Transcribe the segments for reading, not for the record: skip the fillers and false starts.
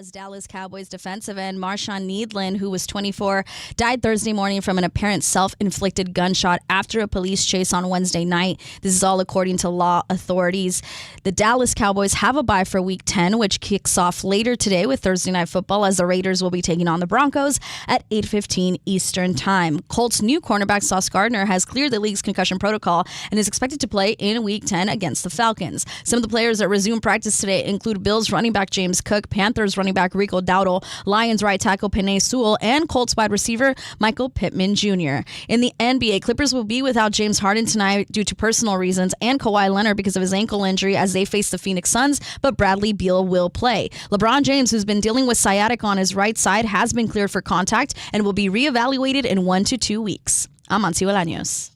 as Dallas Cowboys defensive end Marshawn Needland, who was 24, died Thursday morning from an apparent self-inflicted gunshot after a police chase on Wednesday night. This is all according to law authorities. The Dallas Cowboys have a bye for Week 10, which kicks off later today with Thursday Night Football, as the Raiders will be taking on the Broncos at 8:15 Eastern Time. Colts' new cornerback Sauce Gardner has cleared the league's concussion protocol and is expected to play in Week 10 against the Falcons. Some of the players that resume practice today include Bills running back James Cook, Panthers running back Rico Dowdle, Lions right tackle Penei Sewell, and Colts wide receiver Michael Pittman Jr. In the NBA, Clippers will be without James Harden tonight due to personal reasons, and Kawhi Leonard because of his ankle injury as they face the Phoenix Suns, but Bradley Beal will play. LeBron James, who's been dealing with sciatic on his right side, has been cleared for contact and will be reevaluated in 1 to 2 weeks. I'm Ansi Bolaños.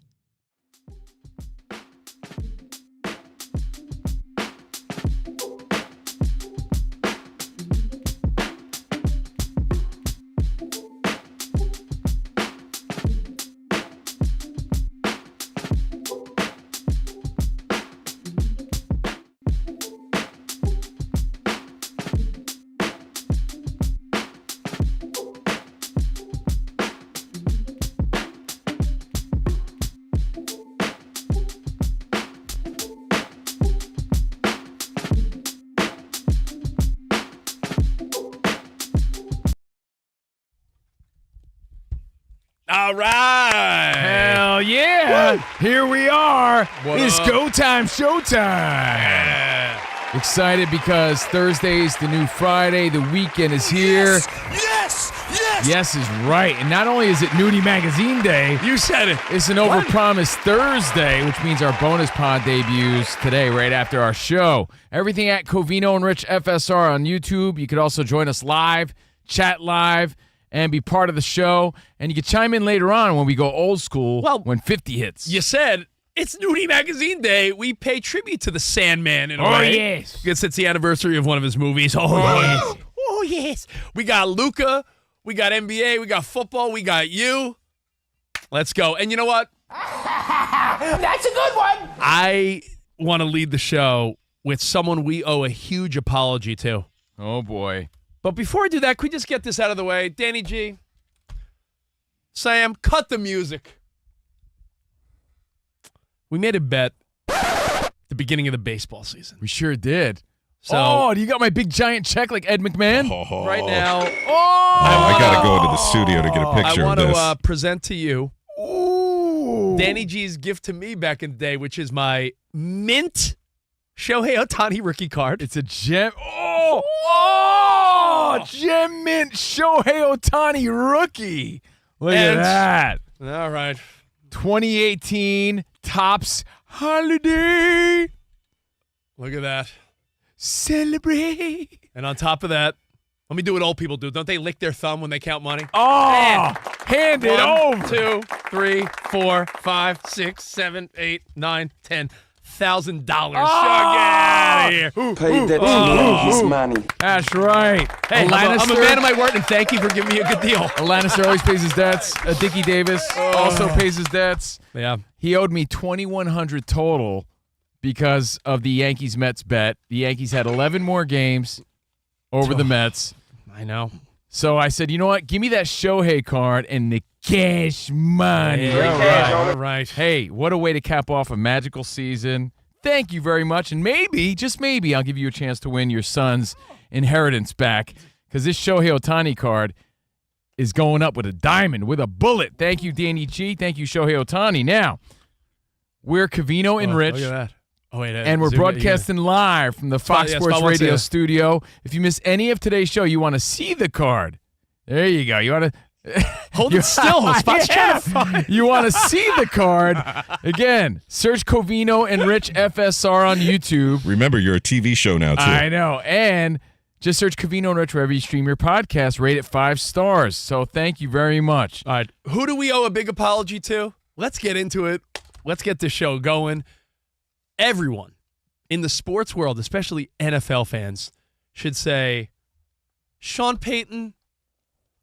All right. Hell yeah. Woo. Here we are. What It's up? go time, showtime. Yeah. Excited because Thursday's the new Friday. The weekend is here. Yes. Yes is right. And not only is it Nudie Magazine Day, You said it. it's an overpromised Thursday, which means our bonus pod debuts today, right after our show. Everything at Covino and Rich FSR on YouTube. You could also join us live, chat live, and be part of the show. And you can chime in later on when we go old school, when 50 hits. You said it's Nudie Magazine Day. We pay tribute to the Sandman in a Oh, way. yes. Because it's the anniversary of one of his movies. Oh, yes. Oh, yes. We got Luca. We got NBA. We got football. We got you. Let's go. And you know what? That's a good one. I want to lead the show with someone we owe a huge apology to. Oh, boy. But before I do that, could we just get this out of the way? Danny G, Sam, cut the music. We made a bet at the beginning of the baseball season. We sure did. So do you got my big giant check like Ed McMahon? right now, I got to go into the studio to get a picture I want of this. to present to you Ooh. Danny G's gift to me back in the day, which is my mint Shohei Ohtani rookie card. It's a gem. Gem Mint Shohei Ohtani rookie. Look at And- that. All right. 2018 Topps Holiday. Look at that. Celebrate. And on top of that, let me do what old people do. Don't they lick their thumb when they count money? Oh, hand it 1, over. 2, 3, 4, 5, 6, 7, 8, 9, $10,000. Get out of here. Pay that to his money. That's right. Hey, I'm a man of my word, and thank you for giving me a good deal. Lannister always pays his debts. Dickie Davis also pays his debts. Yeah. He owed me $2,100 total because of the Yankees-Mets bet. The Yankees had 11 more games over the Mets. I know. So I said, you know what? Give me that Shohei card and the cash money. All right. Hey, what a way to cap off a magical season. Thank you very much. And maybe, just maybe, I'll give you a chance to win your son's inheritance back because this Shohei Ohtani card is going up with a diamond, with a bullet. Thank you, Danny G. Thank you, Shohei Ohtani. Now, we're Covino and Rich. Look at that. Oh, wait. And we're broadcasting live from the Fox Spot Sports one, Radio yeah. studio. If you miss any of today's show, you want to see the card. There you go. You want to Hold it still. Spot's trying to find. You want to see the card. Again, search Covino and Rich FSR on YouTube. Remember, you're a TV show now, too. I know. And just search Covino and Rich wherever you stream your podcast. Rate it 5 stars. So thank you very much. All right. Who do we owe a big apology to? Let's get into it. Let's get this show going. Everyone in the sports world, especially NFL fans, should say, Sean Payton,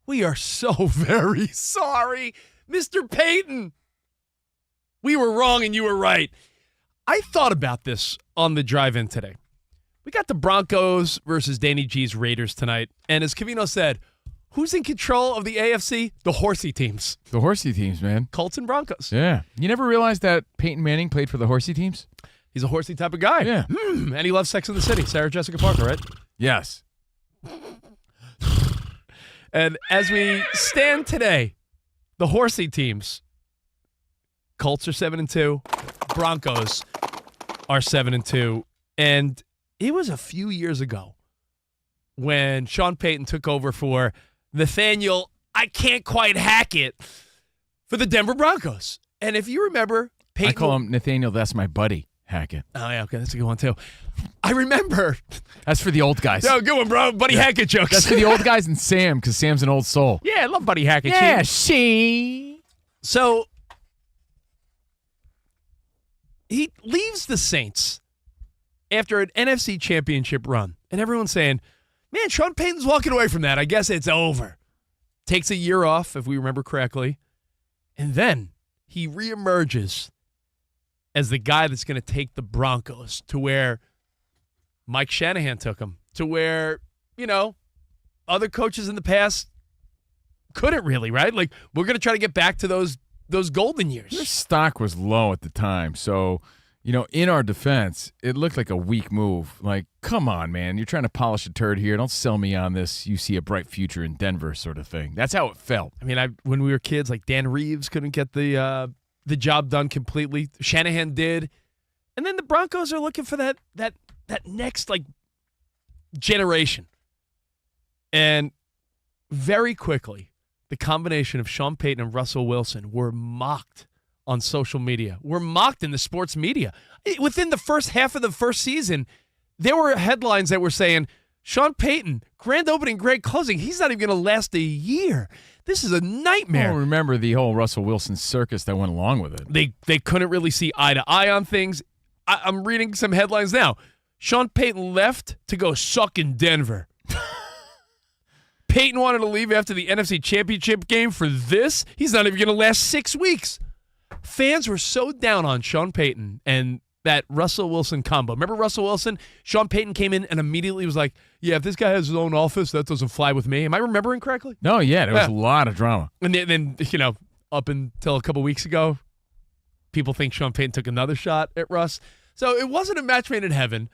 we are so very sorry. Mr. Payton, we were wrong and you were right. I thought about this on the drive-in today. We got the Broncos versus Danny G's Raiders tonight. And as Covino said, who's in control of the AFC? The horsey teams. The horsey teams, man. Colts and Broncos. Yeah. You never realized that Peyton Manning played for the horsey teams? He's a horsey type of guy. Yeah. And he loves Sex in the City. Sarah Jessica Parker, right? Yes. And as we stand today, the horsey teams, Colts are 7-2, Broncos are 7-2, and it was a few years ago when Sean Payton took over for Nathaniel, I can't quite hack it, for the Denver Broncos. And if you remember, Payton... I call him Nathaniel, that's my buddy, Hackett. Oh, yeah, okay, that's a good one, too. I remember... That's for the old guys. No, good one, bro. Buddy Hackett jokes. That's for the old guys and Sam, because Sam's an old soul. Yeah, I love Buddy Hackett. Yeah, she. So, he leaves the Saints after an NFC championship run. And everyone's saying, man, Sean Payton's walking away from that. I guess it's over. Takes a year off, if we remember correctly. And then he reemerges as the guy that's going to take the Broncos to where Mike Shanahan took him, to where, you know, other coaches in the past couldn't really, right? Like, we're going to try to get back to those golden years. Their stock was low at the time, so, you know, in our defense, it looked like a weak move. Like, come on, man, you're trying to polish a turd here. Don't sell me on this. You see a bright future in Denver sort of thing. That's how it felt. I mean, when we were kids, like Dan Reeves couldn't get the job done completely. Shanahan did. And then the Broncos are looking for that next, like, generation. And very quickly, the combination of Sean Payton and Russell Wilson were mocked on social media. Were mocked in the sports media. Within the first half of the first season, there were headlines that were saying, Sean Payton, grand opening, great closing. He's not even going to last a year. This is a nightmare. Well, remember the whole Russell Wilson circus that went along with it. They couldn't really see eye to eye on things. I'm reading some headlines now. Sean Payton left to go suck in Denver. Payton wanted to leave after the NFC Championship game for this. He's not even going to last 6 weeks. Fans were so down on Sean Payton and that Russell Wilson combo. Remember Russell Wilson? Sean Payton came in and immediately was like, yeah, if this guy has his own office, that doesn't fly with me. Am I remembering correctly? No, yeah, there was a lot of drama. And then, you know, up until a couple weeks ago, people think Sean Payton took another shot at Russ. So it wasn't a match made in heaven.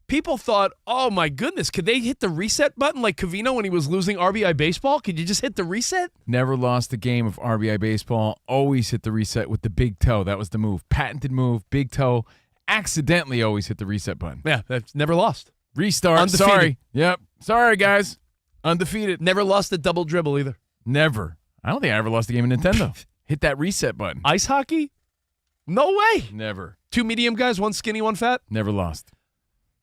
People thought, oh, my goodness, could they hit the reset button like Covino when he was losing RBI baseball? Could you just hit the reset? Never lost a game of RBI baseball. Always hit the reset with the big toe. That was the move. Patented move, big toe. Accidentally always hit the reset button. Yeah, that's never lost. Restart. Undefeated. Sorry. Yep. Sorry, guys. Undefeated. Never lost a double dribble either. Never. I don't think I ever lost a game in Nintendo. Hit that reset button. Ice hockey? No way. Never. 2 medium guys, 1 skinny, 1 fat? Never lost.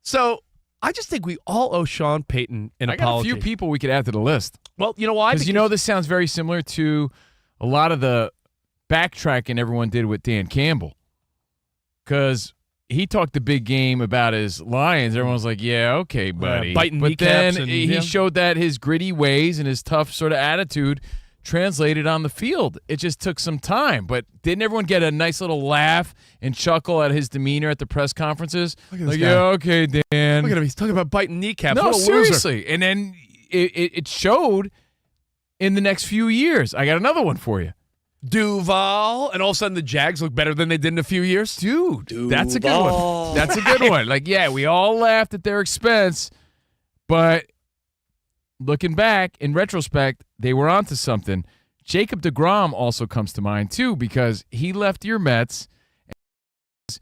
So I just think we all owe Sean Payton an apology. I got a few people we could add to the list. Well, you know why? Because you know this sounds very similar to a lot of the backtracking everyone did with Dan Campbell. Because he talked a big game about his Lions. Everyone was like, yeah, okay, buddy. Biting but kneecaps. Then he showed that his gritty ways and his tough sort of attitude translated on the field. It just took some time. But didn't everyone get a nice little laugh and chuckle at his demeanor at the press conferences? Look at this like, guy. yeah, okay, Dan. Look at him. He's talking about biting kneecaps. No, What a loser. seriously. And then it showed in the next few years. I got another one for you. Duval, and all of a sudden the Jags look better than they did in a few years? Dude, that's a good one. That's a good one. Like, yeah, we all laughed at their expense, but looking back, in retrospect, they were onto something. Jacob deGrom also comes to mind, too, because he left your Mets.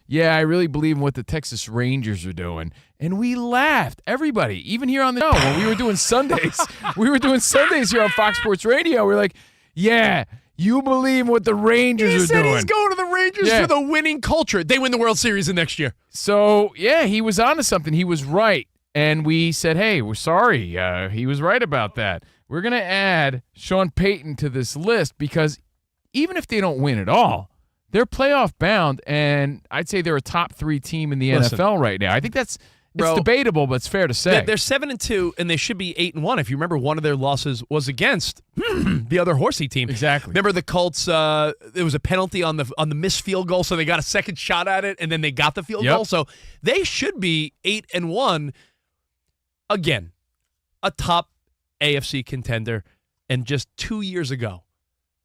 Yeah, I really believe in what the Texas Rangers are doing. And we laughed. Everybody, even here on the show, when we were doing Sundays. We were doing Sundays here on Fox Sports Radio. We're like, yeah, you believe what the Rangers He are said doing. he's going to the Rangers for the winning culture. They win the World Series the next year. So, yeah, he was onto something. He was right. And we said, hey, we're sorry. He was right about that. We're going to add Sean Payton to this list because even if they don't win at all, they're playoff bound, and I'd say they're a top 3 team in the NFL right now. I think that's bro. It's debatable, but it's fair to say. They're 7-2, and they should be 8-1. If you remember, one of their losses was against the other horsey team. Exactly. Remember the Colts? There was a penalty on the missed field goal, so they got a second shot at it, and then they got the field goal. So they should be 8-1. Again, a top AFC contender. And just 2 years ago,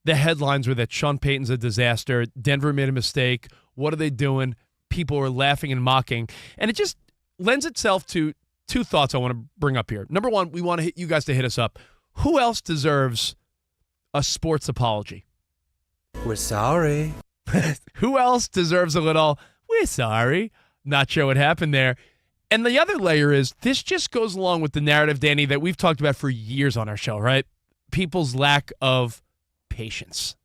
the headlines were that Sean Payton's a disaster. Denver made a mistake. What are they doing? People were laughing and mocking. And it just lends itself to two thoughts I want to bring up here. Number one, we want you guys to hit us up. Who else deserves a sports apology? We're sorry. Who else deserves a little, we're sorry? Not sure what happened there. And the other layer is, this just goes along with the narrative, Danny, that we've talked about for years on our show, right? People's lack of patience.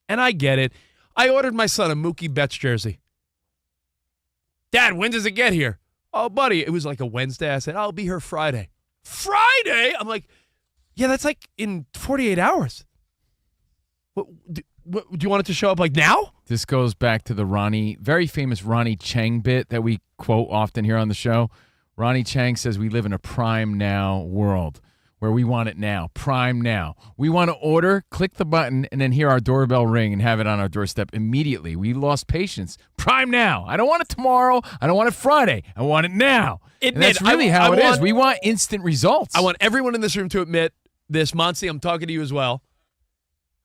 And I get it. I ordered my son a Mookie Betts jersey. Dad, when does it get here? Oh, buddy, it was like a Wednesday. I said, I'll be here Friday. Friday? I'm like, yeah, that's like in 48 hours. What, do you want it to show up like now? This goes back to the very famous Ronnie Chang bit that we quote often here on the show. Ronnie Chang says we live in a prime now world where we want it now, prime now. We want to order, click the button, and then hear our doorbell ring and have it on our doorstep immediately. We lost patience. Prime now. I don't want it tomorrow. I don't want it Friday. I want it now. And that's really how it is. We want instant results. I want everyone in this room to admit this. Monsi, I'm talking to you as well.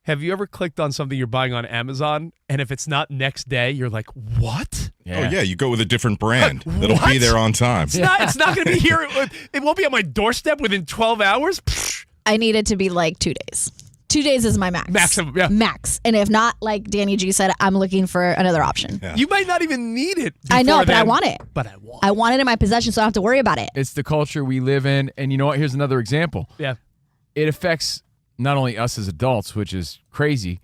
Have you ever clicked on something you're buying on Amazon, and if it's not next day, you're like, what? Yeah. Oh, yeah, you go with a different brand. It'll be there on time. It's not going to be here. It won't be on my doorstep within 12 hours. I need it to be like 2 days. 2 days is my max. Maximum, yeah. Max. And if not, like Danny G said, I'm looking for another option. Yeah. You might not even need it. I know, but then, I want it. I want it in my possession, so I don't have to worry about it. It's the culture we live in. And you know what? Here's another example. Yeah. It affects not only us as adults, which is crazy.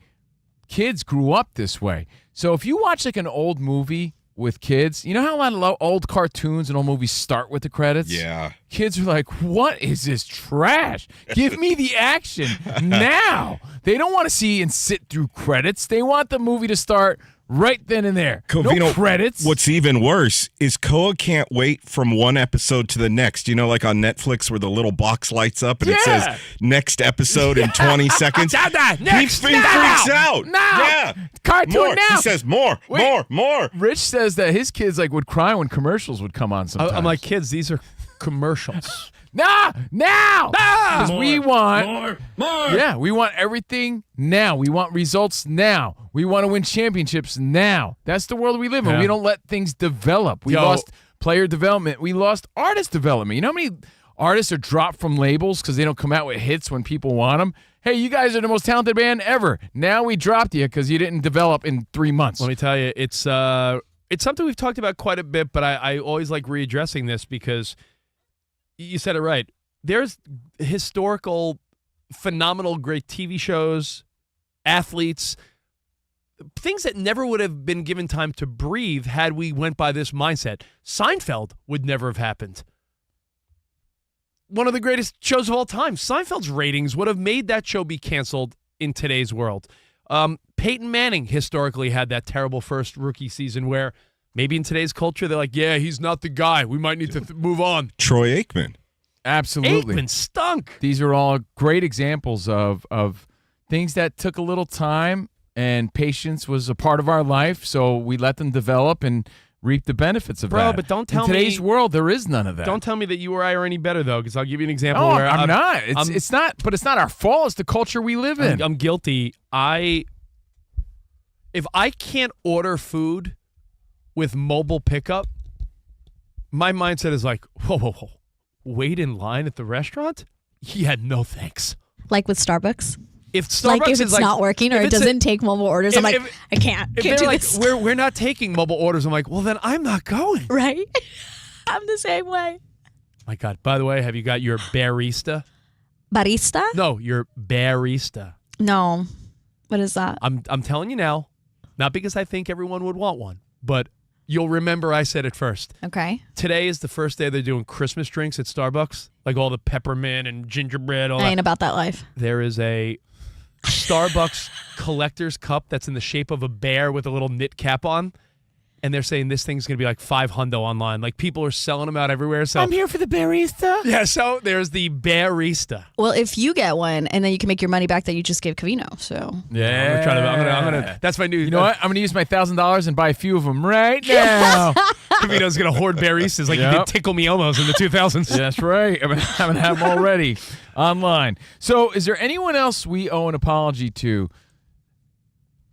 Kids grew up this way. So if you watch like an old movie with kids, you know how a lot of old cartoons and old movies start with the credits? Yeah. Kids are like, what is this trash? Give me the action now. They don't want to see and sit through credits. They want the movie to start right then and there. Covino, no credits. What's even worse is Koa can't wait from one episode to the next. You know, like on Netflix where the little box lights up and it says next episode in 20 seconds. He freaks out. Now. Yeah. Cartoon more. now. He says more. Rich says that his kids like would cry when commercials would come on sometimes. I'm like, kids, these are commercials. Now! Because we want more. Yeah, we want everything now. We want results now. We want to win championships now. That's the world we live in. Yeah. We don't let things develop. We lost player development. We lost artist development. You know how many artists are dropped from labels because they don't come out with hits when people want them? Hey, you guys are the most talented band ever. Now we dropped you because you didn't develop in 3 months. Let me tell you, it's something we've talked about quite a bit, but I always like readdressing this because you said it right. There's historical, phenomenal, great TV shows, athletes, things that never would have been given time to breathe had we went by this mindset. Seinfeld would never have happened. One of the greatest shows of all time. Seinfeld's ratings would have made that show be canceled in today's world. Peyton Manning historically had that terrible first rookie season where maybe in today's culture they're like, yeah, he's not the guy. We might need to move on. Troy Aikman. Absolutely. Aikman stunk. These are all great examples of things that took a little time, and patience was a part of our life, so we let them develop and reap the benefits of that. Bro, but don't tell me. In today's world, there is none of that. Don't tell me that you or I are any better, though, because I'll give you an example. No, where I'm not. It's not. But it's not our fault. It's the culture we live in. I'm guilty. If I can't order food with mobile pickup, my mindset is like, whoa. Wait in line at the restaurant? Yeah, no thanks. Like with Starbucks? If Starbucks like if is it's like, not working or it doesn't take mobile orders, I'm like, I can't they're do like, this. we're not taking mobile orders, I'm like, well, then I'm not going. Right? I'm the same way. My God. By the way, have you got your barista? Barista? No, your barista. No. What is that? I'm telling you now, not because I think everyone would want one, but you'll remember I said it first. Okay. Today is the first day they're doing Christmas drinks at Starbucks, like all the peppermint and gingerbread. All I that. ain't about that life. There is a Starbucks collector's cup that's in the shape of a bear with a little knit cap on, and they're saying this thing's going to be like $500 online. Like people are selling them out everywhere. So I'm here for the barista. yeah, so there's the barista. Well, if you get one, and then you can make your money back that you just gave Covino. So Yeah. I'm gonna. That's my new. You know what? I'm going to use my $1,000 and buy a few of them right now. Covino's gonna hoard baristas like he did Tickle Me Almost in the 2000s. That's right. I'm going to have them already online. So is there anyone else we owe an apology to?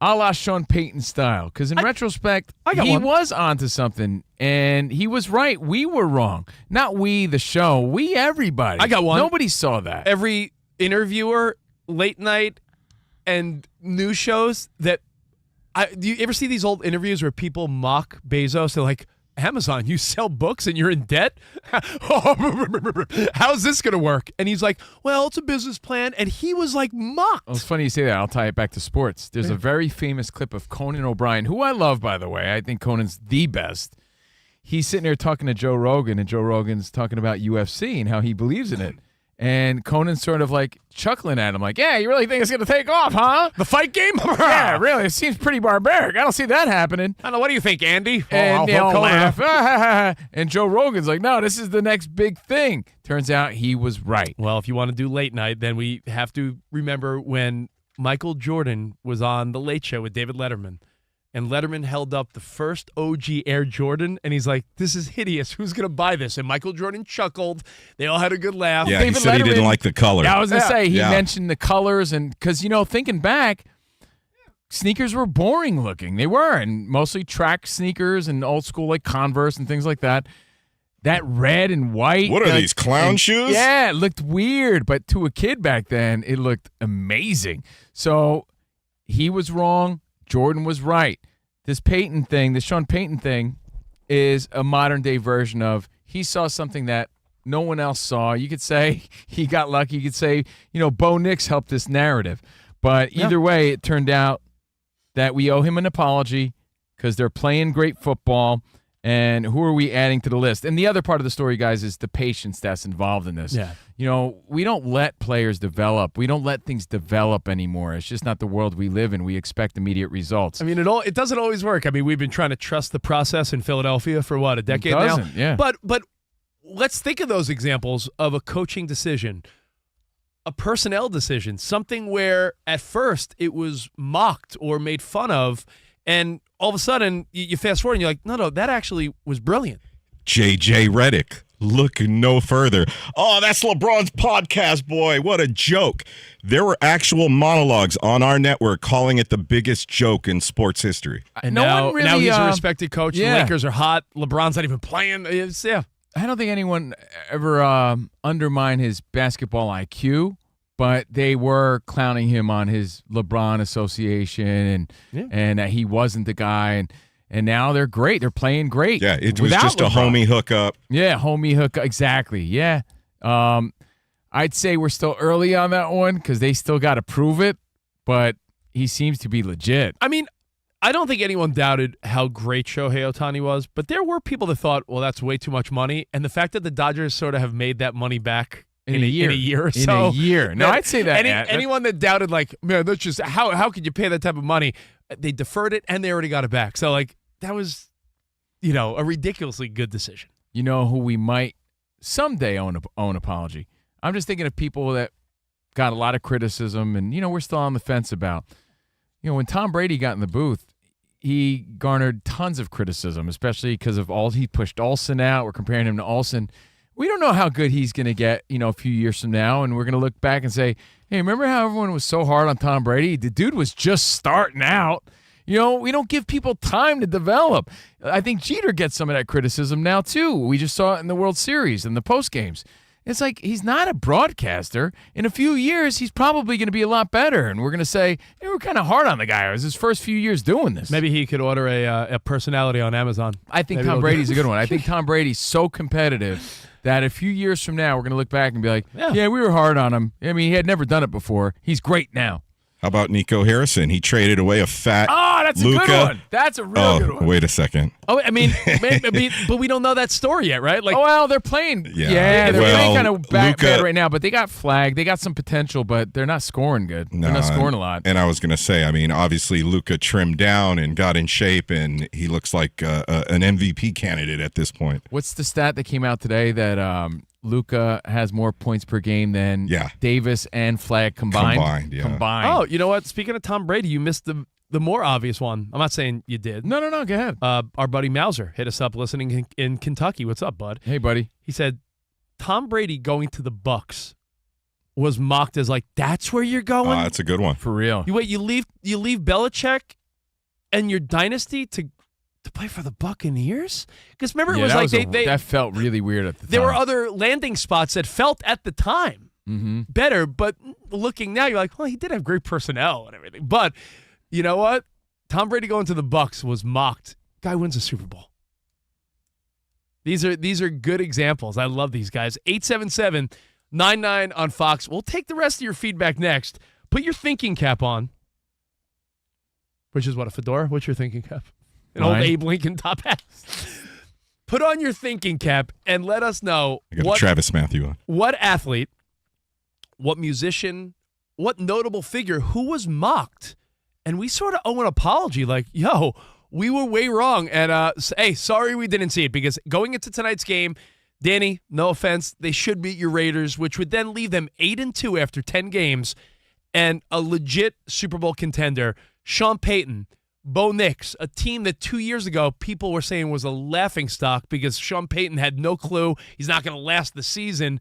A la Sean Payton style. Because in retrospect, he was onto something, and he was right. We were wrong. Not we, the show. We, everybody. I got one. Nobody saw that. Every interviewer, late night, and news shows that. Do you ever see these old interviews where people mock Bezos? They're like, Amazon, you sell books and you're in debt? How's this going to work? And he's like, well, it's a business plan. And he was like mocked. Well, it's funny you say that. I'll tie it back to sports. There's a very famous clip of Conan O'Brien, who I love, by the way. I think Conan's the best. He's sitting there talking to Joe Rogan, and Joe Rogan's talking about UFC and how he believes in it. And Conan's sort of like chuckling at him, like, yeah, you really think it's going to take off, huh? The fight game? Yeah, really. It seems pretty barbaric. I don't see that happening. I don't know. What do you think, Andy? And they all Conan. laugh. And Joe Rogan's like, no, this is the next big thing. Turns out he was right. Well, if you want to do late night, then we have to remember when Michael Jordan was on The Late Show with David Letterman. And Letterman held up the first OG Air Jordan, and he's like, this is hideous. Who's going to buy this? And Michael Jordan chuckled. They all had a good laugh. Yeah, David he said he didn't Letterman- like the color. Yeah, I was going to say, he Yeah. mentioned the colors, and because, thinking back, sneakers were boring looking. They were, and mostly track sneakers and old school like Converse and things like that. That red and white. What are these, clown shoes? Yeah, it looked weird, but to a kid back then, it looked amazing. So he was wrong. Jordan was right. This Payton thing, this Sean Payton thing, is a modern day version of he saw something that no one else saw. You could say he got lucky. You could say, Bo Nix helped this narrative. But either way, it turned out that we owe him an apology because they're playing great football. And who are we adding to the list? And the other part of the story, guys, is the patience that's involved in this. Yeah. We don't let players develop. We don't let things develop anymore. It's just not the world we live in. We expect immediate results. I mean, it doesn't always work. I mean, we've been trying to trust the process in Philadelphia for a decade now. Yeah. But let's think of those examples of a coaching decision, a personnel decision, something where at first it was mocked or made fun of, and all of a sudden you fast forward and you're like, no, that actually was brilliant. J.J. Redick. Look no further. Oh, that's LeBron's podcast, boy. What a joke. There were actual monologues on our network calling it the biggest joke in sports history. And No now, one really, now he's a respected coach. yeah. The Lakers are hot. LeBron's not even playing. I don't think anyone ever undermined his basketball IQ, but they were clowning him on his LeBron association and that he wasn't the guy. And now they're great. They're playing great. Yeah, it was without just LeBron. a homie hookup. Yeah, homie hook. Exactly. Yeah. I'd say we're still early on that one because they still got to prove it, but he seems to be legit. I mean, I don't think anyone doubted how great Shohei Ohtani was, but there were people that thought, well, that's way too much money. And the fact that the Dodgers sort of have made that money back in a year or so. In a year. No, I'd say that. Anyone that doubted, like, man, that's just how could you pay that type of money? They deferred it and they already got it back. So, like, that was, a ridiculously good decision. You know who we might someday owe an apology? I'm just thinking of people that got a lot of criticism and, we're still on the fence about. When Tom Brady got in the booth, he garnered tons of criticism, especially because of he pushed Olsen out. We're comparing him to Olsen. We don't know how good he's going to get, a few years from now, and we're going to look back and say, hey, remember how everyone was so hard on Tom Brady? The dude was just starting out. We don't give people time to develop. I think Jeter gets some of that criticism now, too. We just saw it in the World Series and the post games. It's like he's not a broadcaster. In a few years, he's probably going to be a lot better, and we're going to say, hey, we're kind of hard on the guy. It was his first few years doing this. Maybe he could order a personality on Amazon. I think Maybe Tom we'll Brady's a good one. I think Tom Brady's so competitive that a few years from now, we're going to look back and be like, yeah, we were hard on him. I mean, he had never done it before. He's great now. How about Nico Harrison? He traded away a fat that's Luka. a good one. That's a real good one. Wait a second. Oh, I mean, but we don't know that story yet, right? Like, Oh, well, they're playing. Yeah. They're Well, playing kind of bad Luka- right now, but they got flagged. They got some potential, but they're not scoring good. They're not scoring a lot. And I was going to say, I mean, obviously Luka trimmed down and got in shape, and he looks like an MVP candidate at this point. What's the stat that came out today that Luka has more points per game than Davis and Flagg combined? Combined. oh, you know what? Speaking of Tom Brady, you missed the more obvious one. I'm not saying you did. No, go ahead. Our buddy Mauser hit us up listening in Kentucky. What's up, bud? Hey, buddy. He said Tom Brady going to the Bucks was mocked as like, that's where you're going? That's a good one. For real. You leave Belichick and your dynasty to play for the Buccaneers? Because remember, it was like that felt really weird at the time. There were other landing spots that felt at the time better, but looking now, you're like, well, he did have great personnel and everything. But you know what? Tom Brady going to the Bucks was mocked. Guy wins a Super Bowl. These are good examples. I love these guys. 877-99 on Fox. We'll take the rest of your feedback next. Put your thinking cap on. Which is what, a fedora? What's your thinking cap? An old Abe Lincoln top hat. Put on your thinking cap and let us know I got a Travis Matthew on. What athlete, what musician, what notable figure, who was mocked. And we sort of owe an apology like, yo, we were way wrong. And, hey, sorry we didn't see it, because going into tonight's game, Danny, no offense, they should beat your Raiders, which would then leave them 8-2 after 10 games and a legit Super Bowl contender. Sean Payton, Bo Nix, a team that 2 years ago people were saying was a laughingstock because Sean Payton had no clue he's not going to last the season.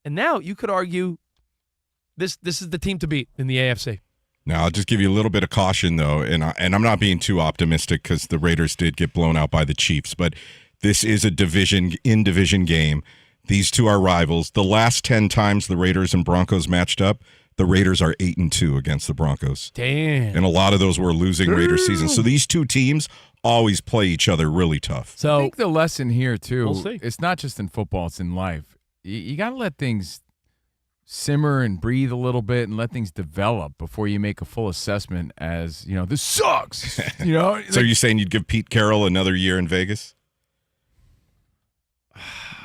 And now you could argue this is the team to beat in the AFC. Now, I'll just give you a little bit of caution, though, and I'm not being too optimistic because the Raiders did get blown out by the Chiefs, but this is a in-division game. These two are rivals. The last 10 times the Raiders and Broncos matched up, the Raiders are 8-2 against the Broncos. Damn. And a lot of those were losing Raiders seasons. So these two teams always play each other really tough. So I think the lesson here, too, We'll see. It's not just in football, it's in life. You got to let things simmer and breathe a little bit and let things develop before you make a full assessment as, this sucks. So are you saying you'd give Pete Carroll another year in Vegas?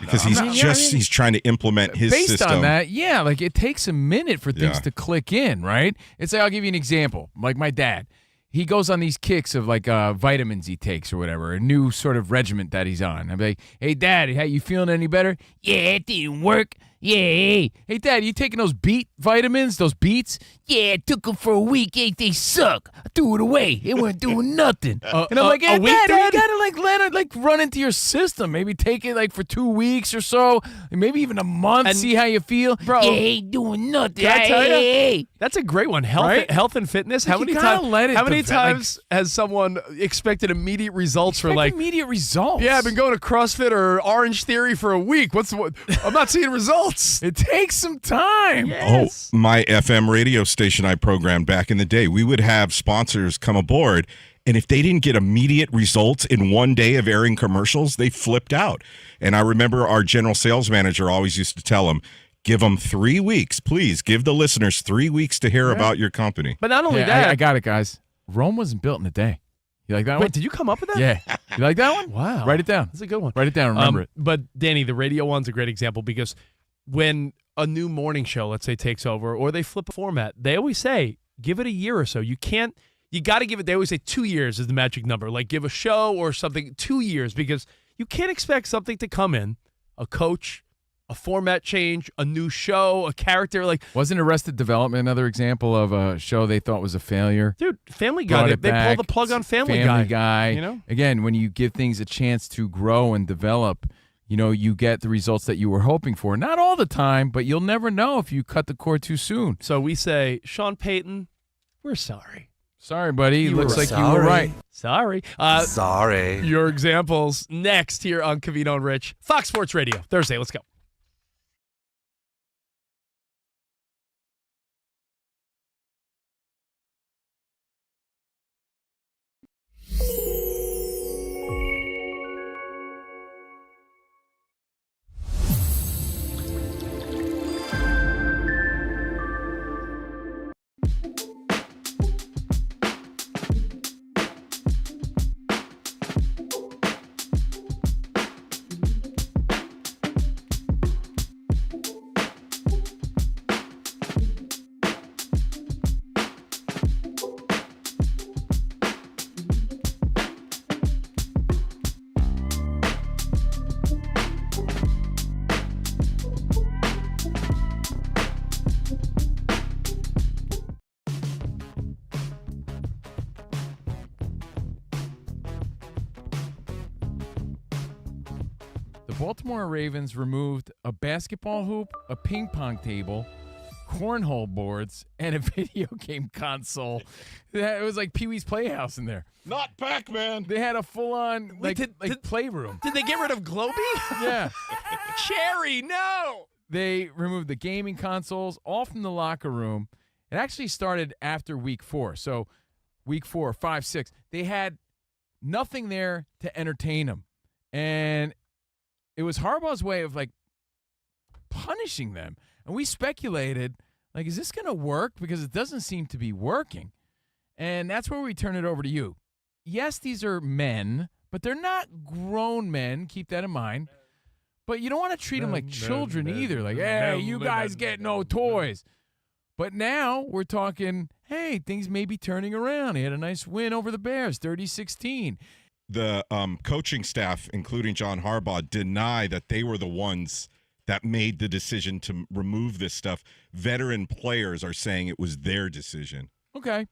Because he's trying to implement his based system. on that, yeah, like it takes a minute for things to click in, right? It's like, I'll give you an example. Like my dad, he goes on these kicks of like vitamins he takes or whatever, a new sort of regiment that he's on. I'm like, hey, Dad, how you feeling any better? Yeah, it didn't work. Yeah. Hey, Dad, you taking those beet vitamins, those beets? Yeah, I took them for a week. Hey, they suck. I threw it away. It wasn't doing nothing. And I'm like, hey, Dad, you gotta let it run into your system. Maybe take it like for 2 weeks or so, maybe even a month. And see how you feel. Bro, yeah, ain't doing nothing. Can I tell you? Hey. That's a great one. Health and fitness. How many times has someone expected immediate results for like immediate results? Yeah, I've been going to CrossFit or Orange Theory for a week. I'm not seeing results. It takes some time. Yes. Oh, my FM radio station I programmed back in the day, we would have sponsors come aboard, and if they didn't get immediate results in one day of airing commercials, they flipped out. And I remember our general sales manager always used to tell them, give them 3 weeks. Please give the listeners 3 weeks to hear about your company. But not only that. I got it, guys. Rome wasn't built in a day. You like that one? Wait, did you come up with that? Yeah. You like that one? Wow. Write it down. That's a good one. Write it down. Remember it. But Danny, the radio one's a great example because when a new morning show, let's say, takes over or they flip a format, they always say, give it a year or so. You got to give it, they always say 2 years is the magic number. Like give a show or something 2 years because you can't expect something to come in, a coach, a format change, a new show, a character. Like wasn't Arrested Development another example of a show they thought was a failure? Dude, Family Guy, they pulled the plug on Family Guy. You know? Again, when you give things a chance to grow and develop, you get the results that you were hoping for. Not all the time, but you'll never know if you cut the cord too soon. So we say, Sean Payton, we're sorry. Sorry, buddy. Looks like you were right. Sorry. Sorry. Your examples next here on Covino and Rich. Fox Sports Radio. Thursday. Let's go. Baltimore Ravens removed a basketball hoop, a ping pong table, cornhole boards, and a video game console. It was like Pee-wee's Playhouse in there. Not Pac-Man. They had a full-on playroom. Did they get rid of Globey? Yeah. Cherry, no. They removed the gaming consoles all from the locker room. It actually started after week 4. So week 4, 5, 6, they had nothing there to entertain them. And it was Harbaugh's way of like punishing them. And we speculated, like, is this going to work? Because it doesn't seem to be working. And that's where we turn it over to you. Yes, these are men, but they're not grown men. Keep that in mind. But you don't want to treat them like children either. Like, hey, you guys get no toys. But now we're talking, hey, things may be turning around. He had a nice win over the Bears, 30-16. The coaching staff, including John Harbaugh, deny that they were the ones that made the decision to remove this stuff. Veteran players are saying it was their decision. Okay.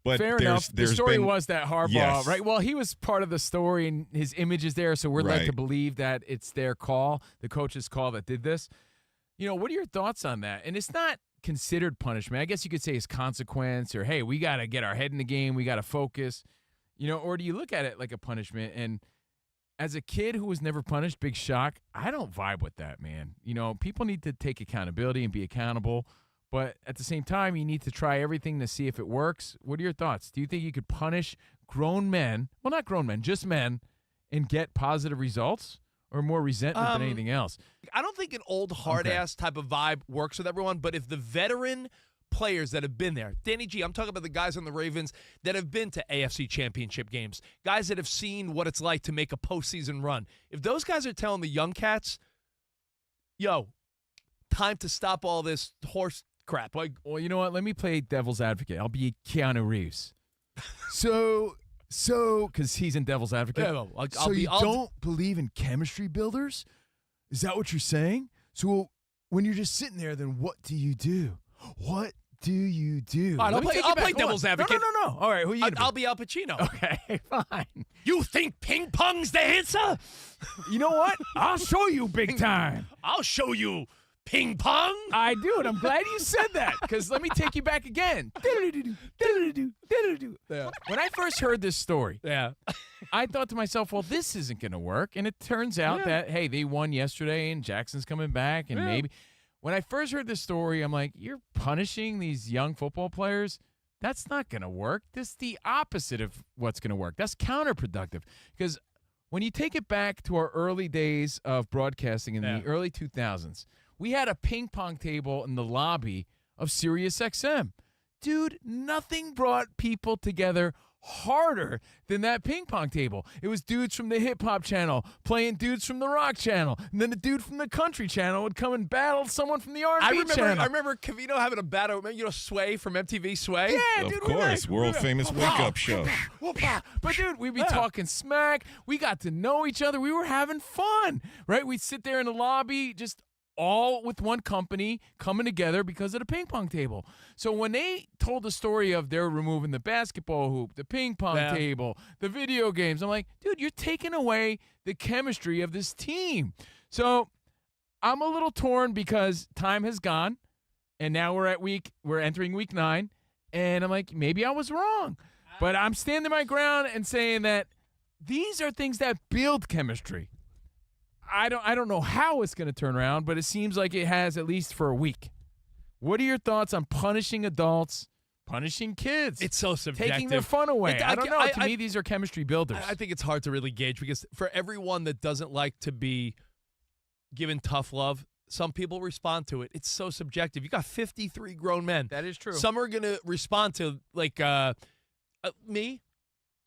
But fair enough. The story was that Harbaugh, yes. right? Well, he was part of the story, and his image is there, so we're led to believe that it's their call, the coach's call that did this. You know, what are your thoughts on that? And it's not considered punishment. I guess you could say it's consequence, or, hey, we got to get our head in the game, we got to focus. You know, or do you look at it like a punishment? And as a kid who was never punished, big shock, I don't vibe with that, man. You know, people need to take accountability and be accountable. But at the same time, you need to try everything to see if it works. What are your thoughts? Do you think you could punish grown men, well, not grown men, just men, and get positive results, or more resentment than anything else? I don't think an old hard-ass type of vibe works with everyone, but if the veteran players that have been there, Danny G, I'm talking about the guys on the Ravens that have been to AFC championship games, guys that have seen what it's like to make a postseason run. If those guys are telling the young cats, yo, time to stop all this horse crap. Like, well, you know what? Let me play devil's advocate. I'll be Keanu Reeves. So, because he's in devil's advocate. Yeah, I'll don't believe in chemistry builders? Is that what you're saying? So when you're just sitting there, then what do you do? What do you do? All right, I'll play devil's advocate. No. All right, who are you gonna be? I'll be Al Pacino. Okay, fine. You think ping pong's the answer? You know what? I'll show you big time. I'll show you ping pong. I do, and I'm glad you said that, because let me take you back again. Yeah. When I first heard this story, Yeah. I thought to myself, well, this isn't going to work. And it turns out that, hey, they won yesterday, and Jackson's coming back, and maybe. When I first heard this story, I'm like, you're punishing these young football players? That's not going to work. This is the opposite of what's going to work. That's counterproductive, because when you take it back to our early days of broadcasting in the early 2000s, we had a ping pong table in the lobby of Sirius XM. Dude, nothing brought people together harder than that ping pong table. It was dudes from the hip hop channel playing dudes from the rock channel, and then a dude from the country channel would come and battle someone from the R&B channel. I remember Covino having a battle. Remember, Sway from MTV Sway? Yeah, Of dude, course, world famous wake up show. But dude, we'd be talking smack. We got to know each other. We were having fun, right? We'd sit there in the lobby, just all with one company coming together because of the ping pong table. So when they told the story of they're removing the basketball hoop, the ping pong table, the video games, I'm like, dude, you're taking away the chemistry of this team. So I'm a little torn because time has gone, and now we're entering week 9, and I'm like, maybe I was wrong. But I'm standing my ground and saying that these are things that build chemistry. I don't know how it's going to turn around, but it seems like it has, at least for a week. What are your thoughts on punishing adults, punishing kids? It's so subjective. Taking their fun away. I don't know. To me, these are chemistry builders. I think it's hard to really gauge, because for everyone that doesn't like to be given tough love, some people respond to it. It's so subjective. You got 53 grown men. That is true. Some are going to respond to, like, me.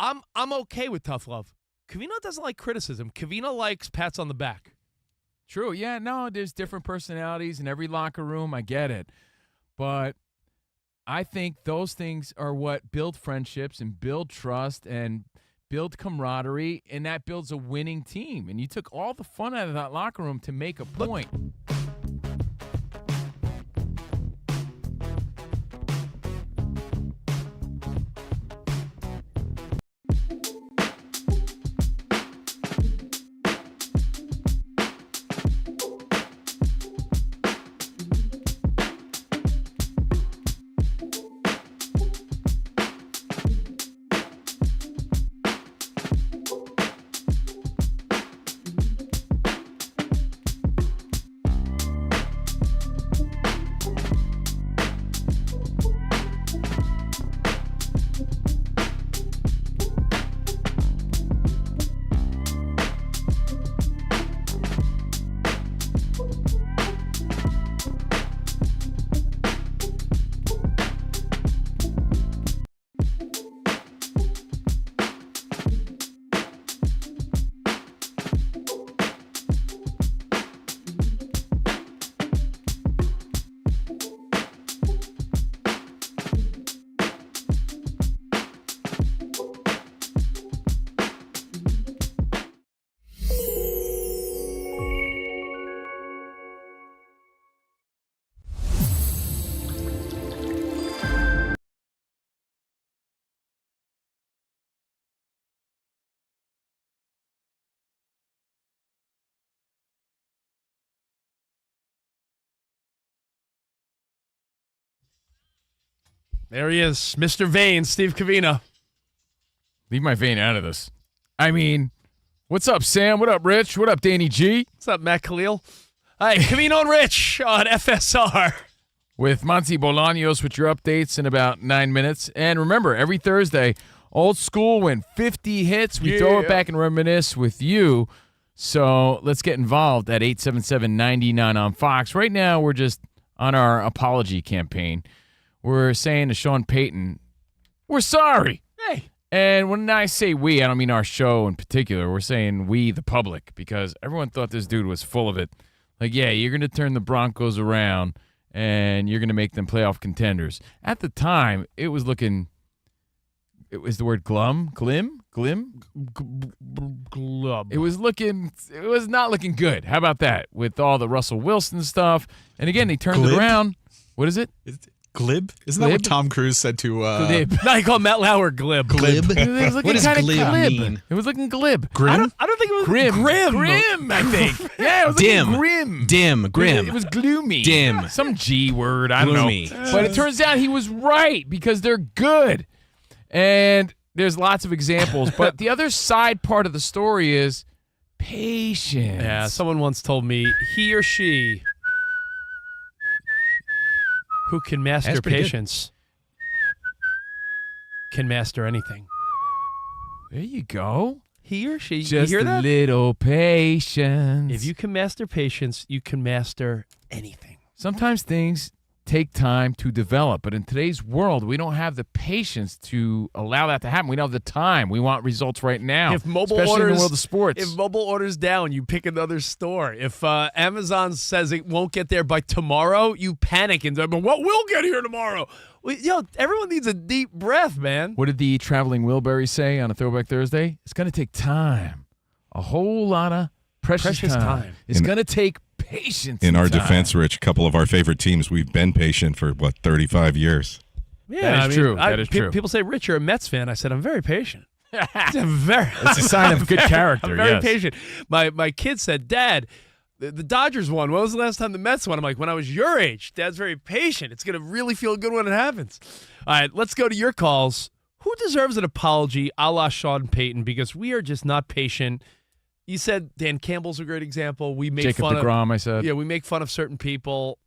I'm okay with tough love. Covino doesn't like criticism. Covino likes pats on the back. True. Yeah, no, there's different personalities in every locker room. I get it. But I think those things are what build friendships and build trust and build camaraderie, and that builds a winning team. And you took all the fun out of that locker room to make a point. There he is, Mr. Vane, Steve Covino. Leave my vein out of this. I mean, what's up, Sam? What up, Rich? What up, Danny G? What's up, Matt Khalil? Hi, Covino and Rich on FSR. With Monty Bolaños with your updates in about 9 minutes. And remember, every Thursday, Old School when 50 hits. We throw it back and reminisce with you. So let's get involved at 877-99 on Fox. Right now, we're just on our apology campaign. We're saying to Sean Payton, we're sorry. Hey. And when I say we, I don't mean our show in particular. We're saying we, the public, because everyone thought this dude was full of it. Like, yeah, you're going to turn the Broncos around and you're going to make them playoff contenders. At the time, it was the word glim? Glub. It was not looking good. How about that? With all the Russell Wilson stuff. And again, they turned it around. What is it? Glib? Isn't that what Tom Cruise said to Glib. No, he called Matt Lauer glib. Glib? It was looking What does kinda glib mean? It was looking glib. Grim? I don't think it was Grim. Grim, I think. Yeah, it was Dim. looking grim. Dim. Grim. It was gloomy. Dim. Some G word. I Gloomy. don't know. But it turns out he was right because they're good. And there's lots of examples. But the other side part of the story is patience. Yeah, someone once told me he or she who can master That's pretty good. patience can master anything. There you go. He or she, Just you hear a that? little patience. If you can master patience, you can master anything. Sometimes things take time to develop, but in today's world, we don't have the patience to allow that to happen. We don't have the time. We want results right now. If mobile especially orders, in the world of sports. If mobile orders down, you pick another store. If Amazon says it won't get there by tomorrow, you panic and say, "But what will get here tomorrow?" Well, everyone needs a deep breath, man. What did the traveling Wilbury say on a Throwback Thursday? It's going to take time. A whole lot of precious time. It's going to take patience. In and our time. defense, Rich, a couple of our favorite teams, we've been patient for, 35 years? Yeah, That is true. That is true. People say, "Rich, you're a Mets fan." I said, "I'm very patient." It's a sign of good character, I'm very yes. patient. My kid said, "Dad, the Dodgers won. When was the last time the Mets won?" I'm like, "When I was your age." Dad's very patient. It's going to really feel good when it happens. All right, let's go to your calls. Who deserves an apology a la Sean Payton? Because we are just not patient. You said Dan Campbell's a great example. We make Jacob fun DeGrom, I said. Yeah, we make fun of certain people,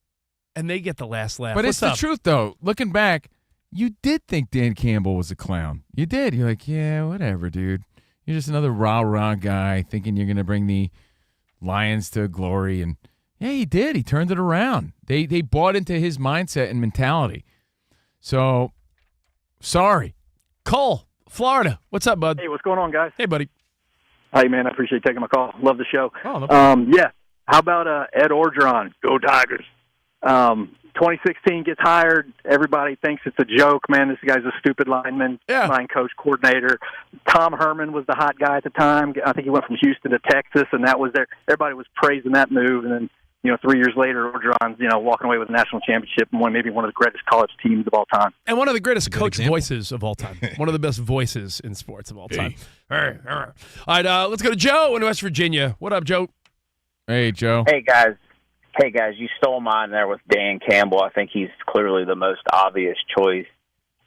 and they get the last laugh. But What's it's the up? truth, though. Looking back, you did think Dan Campbell was a clown. You did. You're like, yeah, whatever, dude. You're just another rah-rah guy thinking you're going to bring the Lions to glory. And, yeah, he did. He turned it around. They bought into his mindset and mentality. So, sorry. Cole, Florida. What's up, bud? Hey, what's going on, guys? Hey, buddy. Hey, man, I appreciate you taking my call. Love the show. Oh, no problem. Yeah. How about Ed Orgeron? Go Tigers. 2016 gets hired. Everybody thinks it's a joke. Man, this guy's a stupid line coach, coordinator. Tom Herman was the hot guy at the time. I think he went from Houston to Texas, and that was there. Everybody was praising that move. And then, 3 years later, Orgeron's, walking away with a national championship and maybe one of the greatest college teams of all time. And one of the greatest coach voices of all time. One of the best voices in sports of all time. All right, let's go to Joe in West Virginia. What up, Joe? Hey, Joe. Hey, guys, you stole mine there with Dan Campbell. I think he's clearly the most obvious choice.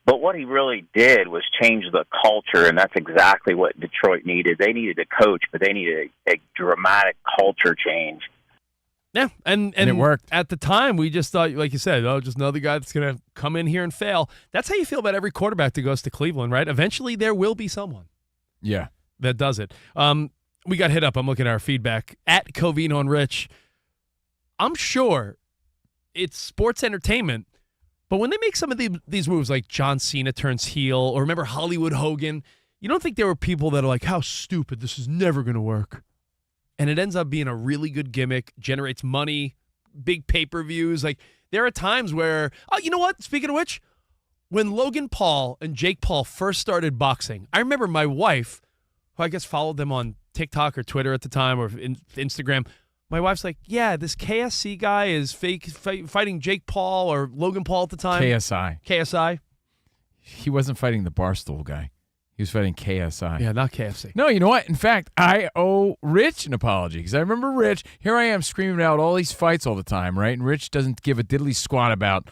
But what he really did was change the culture, and that's exactly what Detroit needed. They needed a coach, but they needed a dramatic culture change. Yeah, and it worked. At the time, we just thought, like you said, just another guy that's going to come in here and fail. That's how you feel about every quarterback that goes to Cleveland, right? Eventually, there will be someone. Yeah. That does it. We got hit up. I'm looking at our feedback at Covino and Rich. I'm sure it's sports entertainment, but when they make some of these moves, like John Cena turns heel, or remember Hollywood Hogan, you don't think there were people that are like, how stupid, this is never going to work. And it ends up being a really good gimmick, generates money, big pay-per-views. Like, there are times where, you know what? Speaking of which, when Logan Paul and Jake Paul first started boxing, I remember my wife, who I guess followed them on TikTok or Twitter at the time or Instagram, my wife's like, yeah, this KSC guy is fighting Jake Paul or Logan Paul at the time. KSI. He wasn't fighting the Barstool guy. He was fighting KSI. Yeah, not KFC. No, you know what? In fact, I owe Rich an apology because I remember Rich, here I am screaming out all these fights all the time, right? And Rich doesn't give a diddly squat about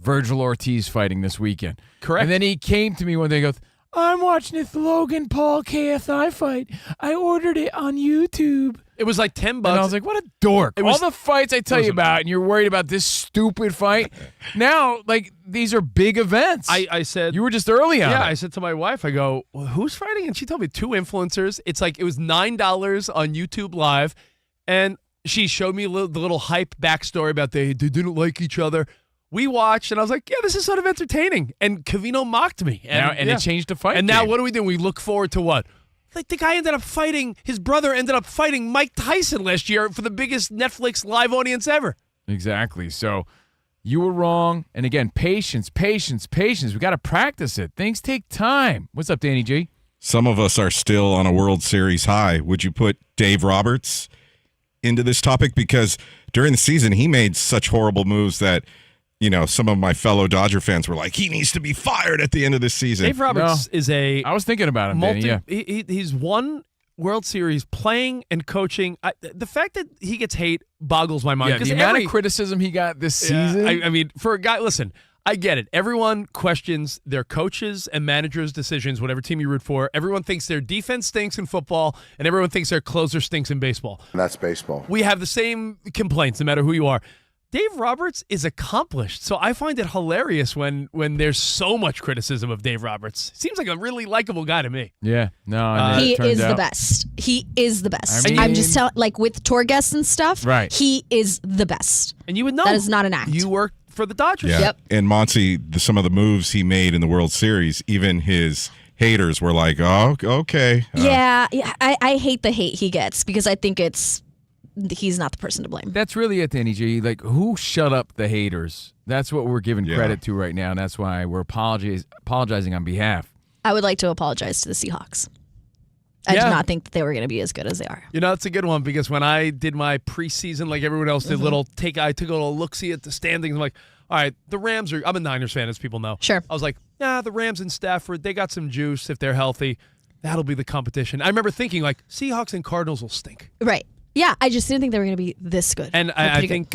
Virgil Ortiz fighting this weekend. Correct. And then he came to me one day and goes, I'm watching this Logan Paul KSI fight. I ordered it on YouTube. It was like $10. And I was like, what a dork. Was- All the fights I tell you about, and you're worried about this stupid fight. Now, like, these are big events. I said... You were just early on Yeah, it. I said to my wife, I go, well, who's fighting? And she told me 2 influencers. It's like, it was $9 on YouTube Live. And she showed me the little hype backstory about they didn't like each other. We watched, and I was like, yeah, this is sort of entertaining. And Covino mocked me. And it changed the fight And now game. what do we do? We look forward to what? Like, the guy ended up fighting, his brother ended up fighting Mike Tyson last year for the biggest Netflix live audience ever. Exactly. So you were wrong. And again, patience. We got to practice it. Things take time. What's up, Danny G? Some of us are still on a World Series high. Would you put Dave Roberts into this topic? Because during the season, he made such horrible moves that, you know, some of my fellow Dodger fans were like, he needs to be fired at the end of this season. Dave Roberts is a... I was thinking about him, Danny, yeah. He's won World Series playing and coaching. The fact that he gets hate boggles my mind. Yeah, the amount of criticism he got this season. I mean, for a guy, listen, I get it. Everyone questions their coaches and managers' decisions, whatever team you root for. Everyone thinks their defense stinks in football, and everyone thinks their closer stinks in baseball. That's baseball. We have the same complaints no matter who you are. Dave Roberts is accomplished, so I find it hilarious when there's so much criticism of Dave Roberts. Seems like a really likable guy to me. Yeah, no, he is the best. He is the best. I mean, I'm just telling, like with tour guests and stuff. Right. He is the best. And you would know that is not an act. You work for the Dodgers. Yeah. Yep. And Monty, some of the moves he made in the World Series, even his haters were like, oh, okay. Yeah, I hate the hate he gets because I think he's not the person to blame. That's really it, Danny G. Like, who shut up the haters? That's what we're giving credit to right now, and that's why we're apologizing on behalf. I would like to apologize to the Seahawks. I did not think that they were going to be as good as they are. You know, it's a good one because when I did my preseason, like everyone else did, I took a little look-see at the standings. I'm like, all right, the Rams I'm a Niners fan, as people know. Sure. I was like, the Rams and Stafford, they got some juice if they're healthy. That'll be the competition. I remember thinking, like, Seahawks and Cardinals will stink. Right. Yeah, I just didn't think they were going to be this good. And I think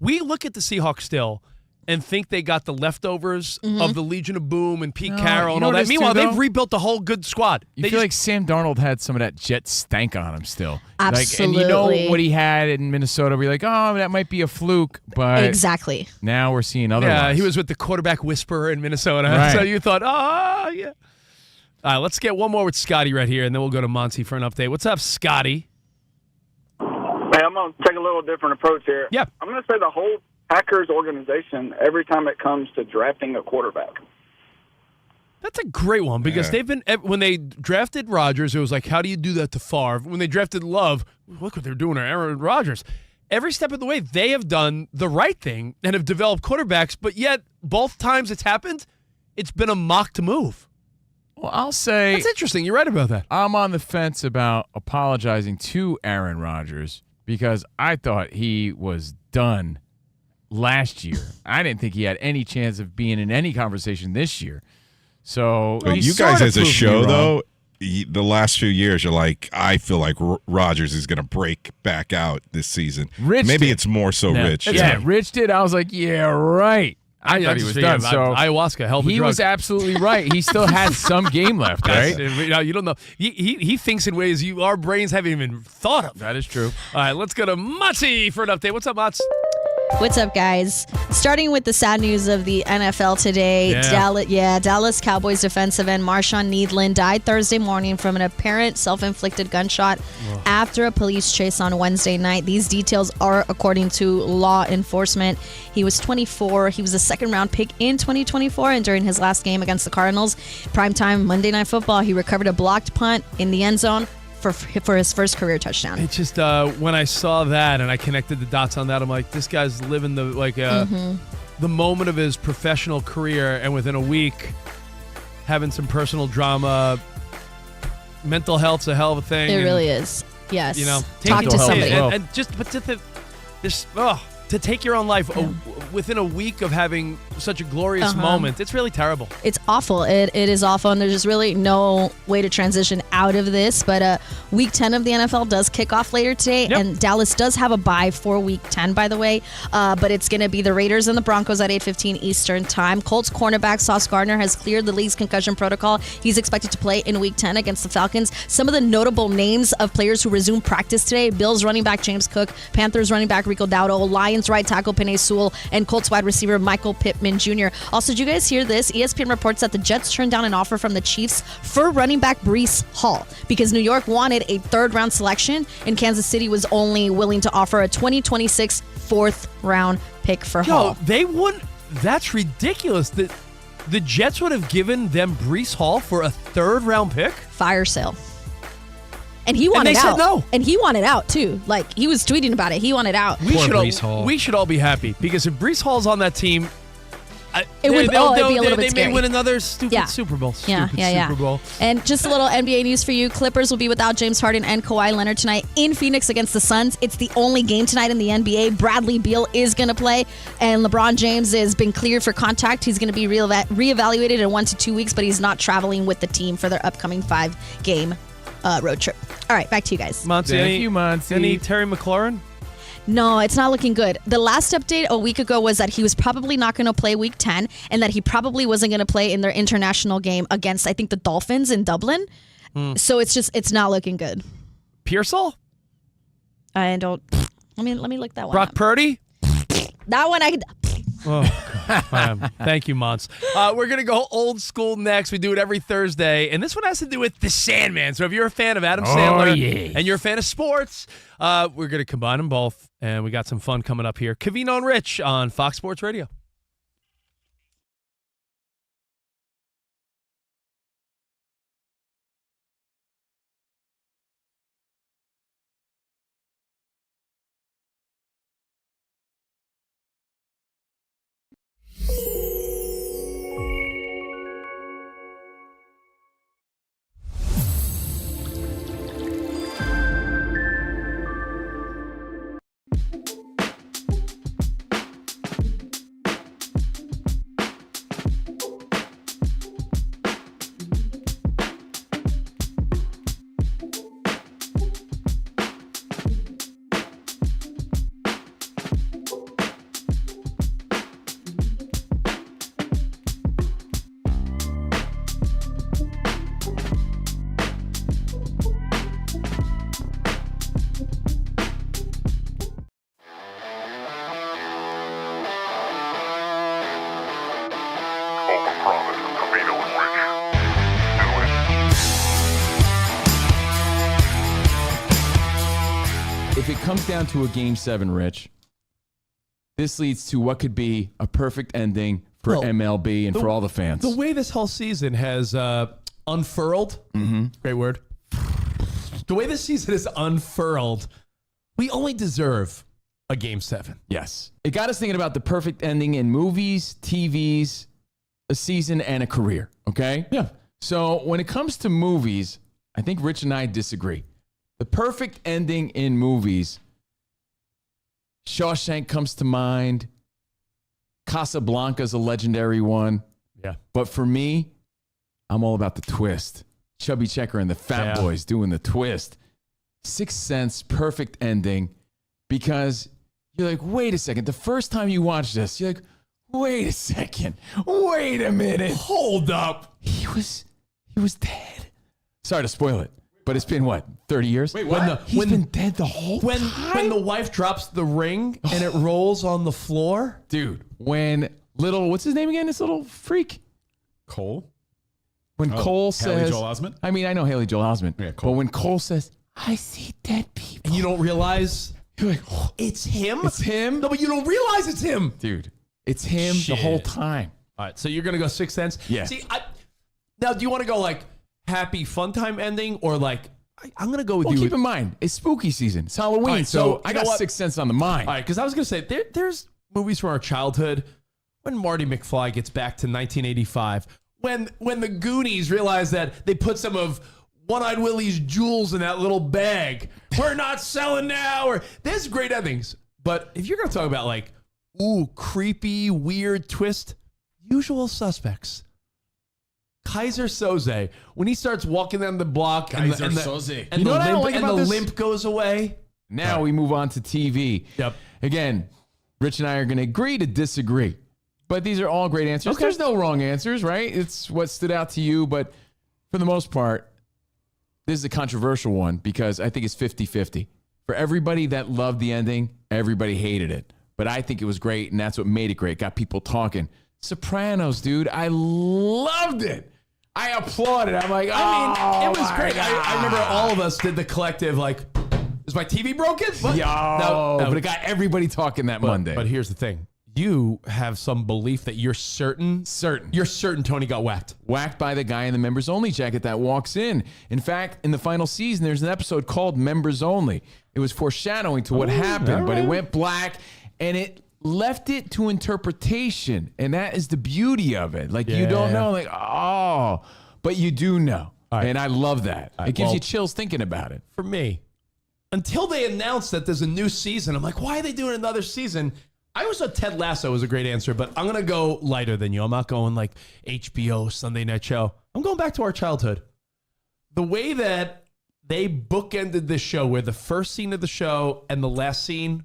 we look at the Seahawks still and think they got the leftovers of the Legion of Boom and Pete Carroll and all that. Meanwhile, they've rebuilt the whole good squad. You feel like Sam Darnold had some of that Jet stank on him still. Absolutely. And you know what he had in Minnesota. We're like, oh, that might be a fluke. But exactly. Now we're seeing other Yeah, ones. he was with the quarterback whisperer in Minnesota. Right. So you thought, yeah. All right, let's get one more with Scotty right here, and then we'll go to Monty for an update. What's up, Scotty? Hey, I'm going to take a little different approach here. Yeah. I'm going to say the whole Packers organization, every time it comes to drafting a quarterback. That's a great one because they've been, when they drafted Rodgers, it was like, how do you do that to Favre? When they drafted Love, look what they're doing to Aaron Rodgers. Every step of the way, they have done the right thing and have developed quarterbacks, but yet both times it's happened, it's been a mocked move. Well, I'll say... That's interesting. You're right about that. I'm on the fence about apologizing to Aaron Rodgers because I thought he was done last year. I didn't think he had any chance of being in any conversation this year. So you guys as a show, though, the last few years, you're like, I feel like Rodgers is going to break back out this season. Maybe it's more so Rich. Yeah, Rich did. I was like, yeah, right. I thought he was done. So ayahuasca, hell of a drug. He was absolutely right. He still had some game left, right? You don't know. He thinks in ways our brains haven't even thought of. That is true. All right, let's go to Mutzy for an update. What's up, Mutz? What's up, guys? Starting with the sad news of the NFL today. Dallas Cowboys defensive end Marshawn Needlin died Thursday morning from an apparent self-inflicted gunshot after a police chase on Wednesday night. These details are according to law enforcement. He was 24. He was a second-round pick in 2024, and during his last game against the Cardinals, primetime Monday Night Football, he recovered a blocked punt in the end zone for his first career touchdown. It's just when I saw that and I connected the dots on that, I'm like, this guy's living the moment of his professional career, and within a week, having some personal drama. Mental health's a hell of a thing. It really is. Yes. You know, talk to somebody. To take your own life within a week of having such a glorious moment. It's really terrible. It's awful. It is awful, and there's just really no way to transition out of this. But Week 10 of the NFL does kick off later today, and Dallas does have a bye for Week 10, by the way. But it's going to be the Raiders and the Broncos at 8:15 Eastern Time. Colts cornerback Sauce Gardner has cleared the league's concussion protocol. He's expected to play in Week 10 against the Falcons. Some of the notable names of players who resume practice today: Bills running back James Cook, Panthers running back Rico Dowdle, Lions right tackle Penei Sewell, and Colts wide receiver Michael Pittman Jr. Also, did you guys hear this? ESPN reports that the Jets turned down an offer from the Chiefs for running back Breece Hall because New York wanted a third-round selection, and Kansas City was only willing to offer a 2026 fourth-round pick for Hall. They wouldn't. That's ridiculous. The Jets would have given them Breece Hall for a third-round pick? Fire sale. And he wanted out. Said no. And he wanted out, too. Like, he was tweeting about it. He wanted out. We should all be happy because if Breece Hall's on that team, it'd be a little bit they scary. may win another stupid Super Bowl. Super Bowl. And just a little NBA news for you. Clippers will be without James Harden and Kawhi Leonard tonight in Phoenix against the Suns. It's the only game tonight in the NBA. Bradley Beal is going to play, and LeBron James has been cleared for contact. He's going to be reevaluated in 1 to 2 weeks, but he's not traveling with the team for their upcoming 5-game road trip. All right, back to you guys. Thank you, Monty. Any Terry McLaurin? No, it's not looking good. The last update a week ago was that he was probably not going to play Week 10 and that he probably wasn't going to play in their international game against, I think, the Dolphins in Dublin. So it's not looking good. Pearsall? I don't. Let me look that one Brock up. Purdy? That one I could. Oh, God. Thank you, Mons. We're going to go old school next. We do it every Thursday. And this one has to do with the Sandman. So if you're a fan of Adam Sandler and you're a fan of sports, we're going to combine them both. And we got some fun coming up here. Covino and Rich on Fox Sports Radio. If it comes down to a Game 7, Rich, this leads to what could be a perfect ending for MLB and for all the fans. The way this whole season has unfurled, great word. The way this season is unfurled, we only deserve a Game 7. Yes. It got us thinking about the perfect ending in movies, TVs, a season, and a career, okay? Yeah. So when it comes to movies, I think Rich and I disagree. The perfect ending in movies, Shawshank comes to mind. Casablanca's a legendary one. Yeah. But for me, I'm all about the twist. Chubby Checker and the Fat Boys doing the twist. Sixth Sense, perfect ending, because you're like, wait a second. The first time you watch this, you're like, wait a second. Wait a minute. Hold up. He was dead. Sorry to spoil it, but it's been what, 30 years? Wait, He's been dead the whole time? When the wife drops the ring and it rolls on the floor? Dude, when what's his name again? This little freak? Cole? When Cole says... Haley Joel Osment? I mean, I know Haley Joel Osment. Yeah, Cole. But when Cole says, I see dead people. And you don't realize You're like, it's him? it's him? No, but you don't realize it's him. Dude, it's him Shit. the whole time. All right, so you're going to go Sixth Sense? Yeah. See, now do you want to go like happy fun time ending or like, I'm going to go with Well, you. keep in mind, it's spooky season. It's Halloween, All right, so I you know got what? Sixth Sense on the mind. All right, because I was going to say, there's movies from our childhood when Marty McFly gets back to 1985, when the Goonies realize that they put some of One-Eyed Willie's jewels in that little bag. We're not selling now. Or there's great endings. But if you're going to talk about like, ooh, creepy, weird twist, Usual suspects. Kaiser Soze, when he starts walking down the block and Kaiser Soze. and You know the what I don't limp, like about the this? limp goes away. Now we move on to TV. Yep. Again, Rich and I are going to agree to disagree. But these are all great answers. Okay. There's no wrong answers, right? It's what stood out to you. But for the most part, this is a controversial one because I think it's 50-50. For everybody that loved the ending, everybody hated it. But I think it was great, and that's what made it great. Got people talking. Sopranos, dude. I loved it. I applauded. I'm like, I mean, it was great. I remember all of us did the collective, like, is my TV broken? What? No, but it got everybody talking that Monday. But here's the thing. You have some belief that you're certain. You're certain Tony got whacked. Whacked by the guy in the members only jacket that walks in. In fact, in the final season, there's an episode called Members Only. It was foreshadowing to what happened, but it went black and it left it to interpretation. And that is the beauty of it. Like, you don't know, like, but you do know. Right. And I love that. Right. It gives you chills thinking about it. For me, until they announced that there's a new season, I'm like, why are they doing another season? I always thought Ted Lasso was a great answer, but I'm going to go lighter than you. I'm not going like HBO, Sunday Night Show. I'm going back to our childhood. The way that they bookended this show, where the first scene of the show and the last scene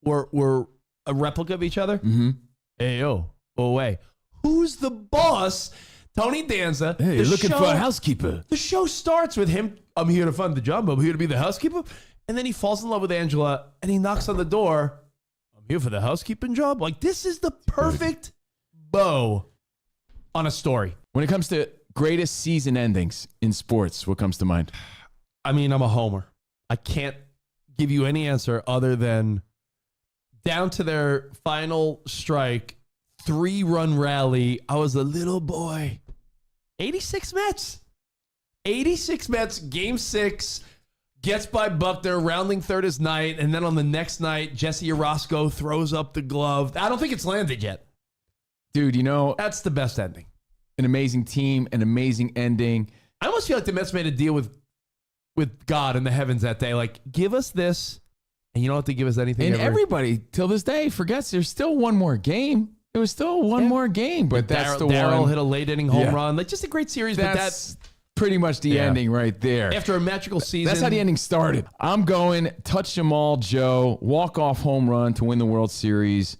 were a replica of each other. Mm-hmm. Hey, yo, go away. Who's the boss? Tony Danza. Hey, The looking show- for a housekeeper. The show starts with him. I'm here to fund the job. I'm here to be the housekeeper. And then he falls in love with Angela and he knocks on the door. I'm here for the housekeeping job. Like, this is the perfect bow on a story. When it comes to greatest season endings in sports, what comes to mind? I mean, I'm a homer. I can't give you any answer other than down to their final strike, 3-run rally. I was a little boy. 86 Mets. 86 Mets, game 6, gets by Buckner, rounding third is night, and then on the next night, Jesse Orozco throws up the glove. I don't think it's landed yet. Dude, you know, That's the best ending. an amazing team, an amazing ending. I almost feel like the Mets made a deal with God in the heavens that day. Like, give us this, and you don't have to give us anything And ever. everybody, till this day, forgets there's still one more game. There was still one more game, but that's the Darryl one. hit a late inning home Yeah. run. Like, just a great series, but That's pretty much the ending right there. after a magical season. That's how the ending started. I'm going touch them all, Joe. Walk-off home run to win the World Series.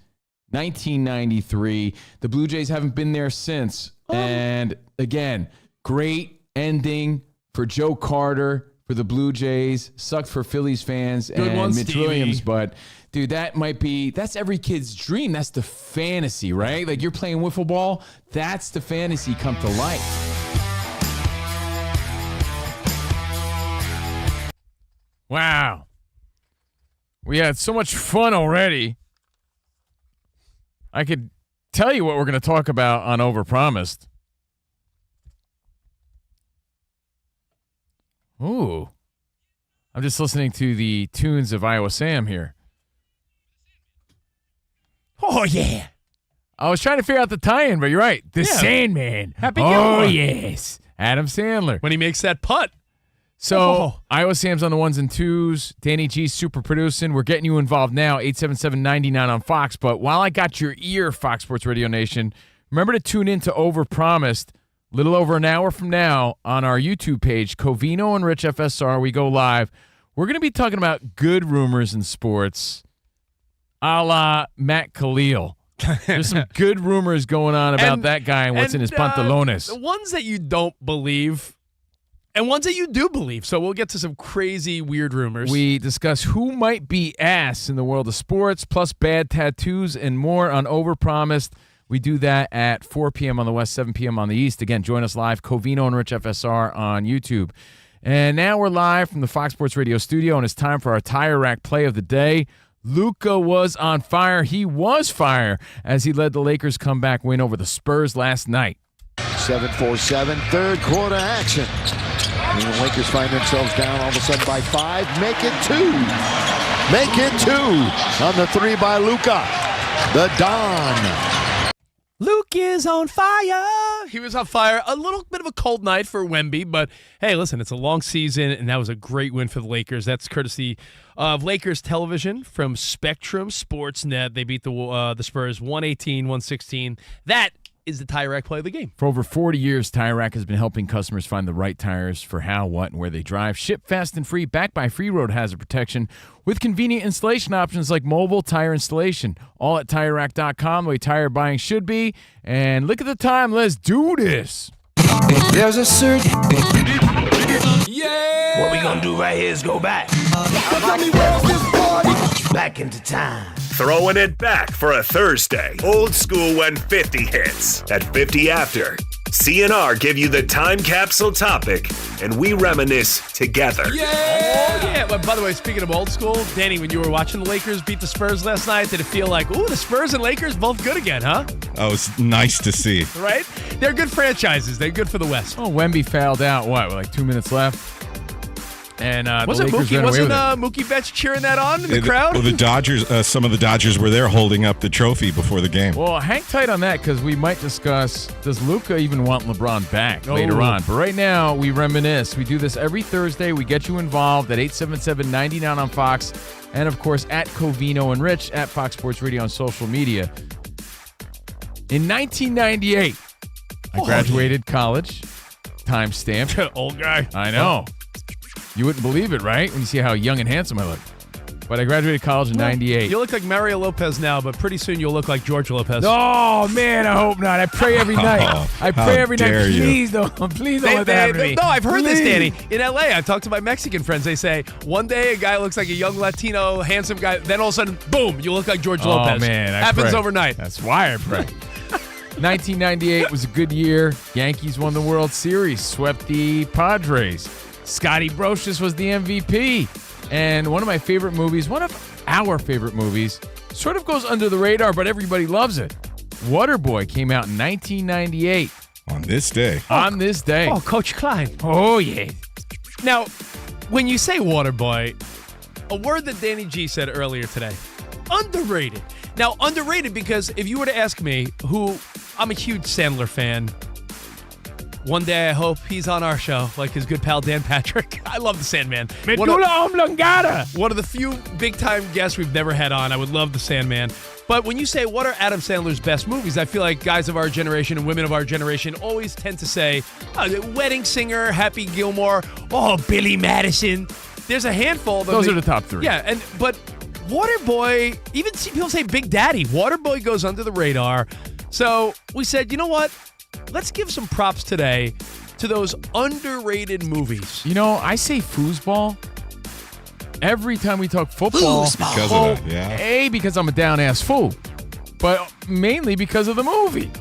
1993. The Blue Jays haven't been there since. And again, great ending for Joe Carter, for the Blue Jays. Sucked for Phillies fans Good and one, Mitch Stevie. Williams. But, dude, that's every kid's dream. That's the fantasy, right? Like, you're playing wiffle ball. That's the fantasy come to life. Wow. We had so much fun already. I could tell you what we're going to talk about on Overpromised. Ooh. I'm just listening to the tunes of Iowa Sam here. Oh, yeah. I was trying to figure out the tie-in, but you're right. The Sandman. Happy Oh, Gilmore. yes. Adam Sandler. when he makes that putt. So, Iowa Sam's on the ones and twos. Danny G's super producing. We're getting you involved now, 877-99 on Fox. But while I got your ear, Fox Sports Radio Nation, remember to tune in to Overpromised a little over an hour from now on our YouTube page, Covino and Rich FSR. We go live. We're going to be talking about good rumors in sports, a la Matt Khalil. There's some good rumors going on about that guy and what's in his pantalones. The ones that you don't believe and ones that you do believe. So we'll get to some crazy, weird rumors. We discuss who might be ass in the world of sports, plus bad tattoos and more on Overpromised. We do that at 4 p.m. on the West, 7 p.m. on the East. Again, join us live, Covino and Rich FSR on YouTube. And now we're live from the Fox Sports Radio studio, and it's time for our Tire Rack play of the day. Luka was on fire. He was fire as he led the Lakers' comeback win over the Spurs last night. 7-4-7, third quarter action. And the Lakers find themselves down all of a sudden by 5. Make it 2. Make it 2 on the 3 by Luka. The Don. Luke is on fire. He was on fire. A little bit of a cold night for Wemby, but hey, listen, it's a long season, and that was a great win for the Lakers. That's courtesy of Lakers television from Spectrum Sportsnet. They beat the Spurs 118-116. That is the Tire Rack play of the game. For over 40 years, Tire Rack has been helping customers find the right tires for how, what, and where they drive. Ship fast and free, backed by free road hazard protection with convenient installation options like mobile tire installation. All at TireRack.com, the way tire buying should be. And look at the time. Let's do this. There's a certain. Yeah! What we gonna do right here is go back. Back into time. Throwing it back for a Thursday. Old school when 50 hits. At 50 after, CNR give you the time capsule topic, and we reminisce together. Yeah! But by the way, speaking of old school, Danny, when you were watching the Lakers beat the Spurs last night, did it feel like, ooh, the Spurs and Lakers both good again, huh? Oh, it's nice to see. Right? They're good franchises. They're good for the West. Oh, Wemby fouled out, with like 2 minutes left? And wasn't the Lakers ran away with it. Mookie Betts cheering that on in the crowd? Well, the Dodgers, some of the Dodgers were there holding up the trophy before the game. Well, hang tight on that because we might discuss, does Luka even want LeBron back later on? But right now, we reminisce. We do this every Thursday. We get you involved at 877-99 on Fox. And, of course, at Covino and Rich at Fox Sports Radio on social media. In 1998, I graduated college. Timestamp. Old guy. I know. You wouldn't believe it, right? When you see how young and handsome I look. But I graduated college in 98. You look like Mario Lopez now, but pretty soon you'll look like George Lopez. Oh, man, I hope not. I pray every night. I pray every night. Please don't let that happen to me. No, I've heard this, Danny. In L.A., I talked to my Mexican friends. They say, one day a guy looks like a young Latino, handsome guy. Then all of a sudden, boom, you look like George Lopez. Oh, man. Happens overnight. That's why I pray. 1998 was a good year. Yankees won the World Series, swept the Padres. Scotty Brocious was the MVP. And one of my favorite movies, one of our favorite movies, sort of goes under the radar, but everybody loves it. Waterboy came out in 1998. On this day. On this day. Oh, Coach Klein. Oh, yeah. Now, when you say Waterboy, a word that Danny G said earlier today, underrated. Now, underrated because if you were to ask me, who I'm a huge Sandler fan, one day I hope he's on our show, like his good pal Dan Patrick. I love the Sandman. Medulla oblongata. One of the few big-time guests we've never had on. I would love the Sandman. But when you say, what are Adam Sandler's best movies, I feel like guys of our generation and women of our generation always tend to say, Wedding Singer, Happy Gilmore, Billy Madison. There's a handful. Those are the top three. Yeah, but Waterboy, even people say Big Daddy. Waterboy goes under the radar. So we said, you know what? Let's give some props today to those underrated movies. You know, I say foosball every time we talk football. Because of that, yeah. Because I'm a down-ass fool, but mainly because of the movie.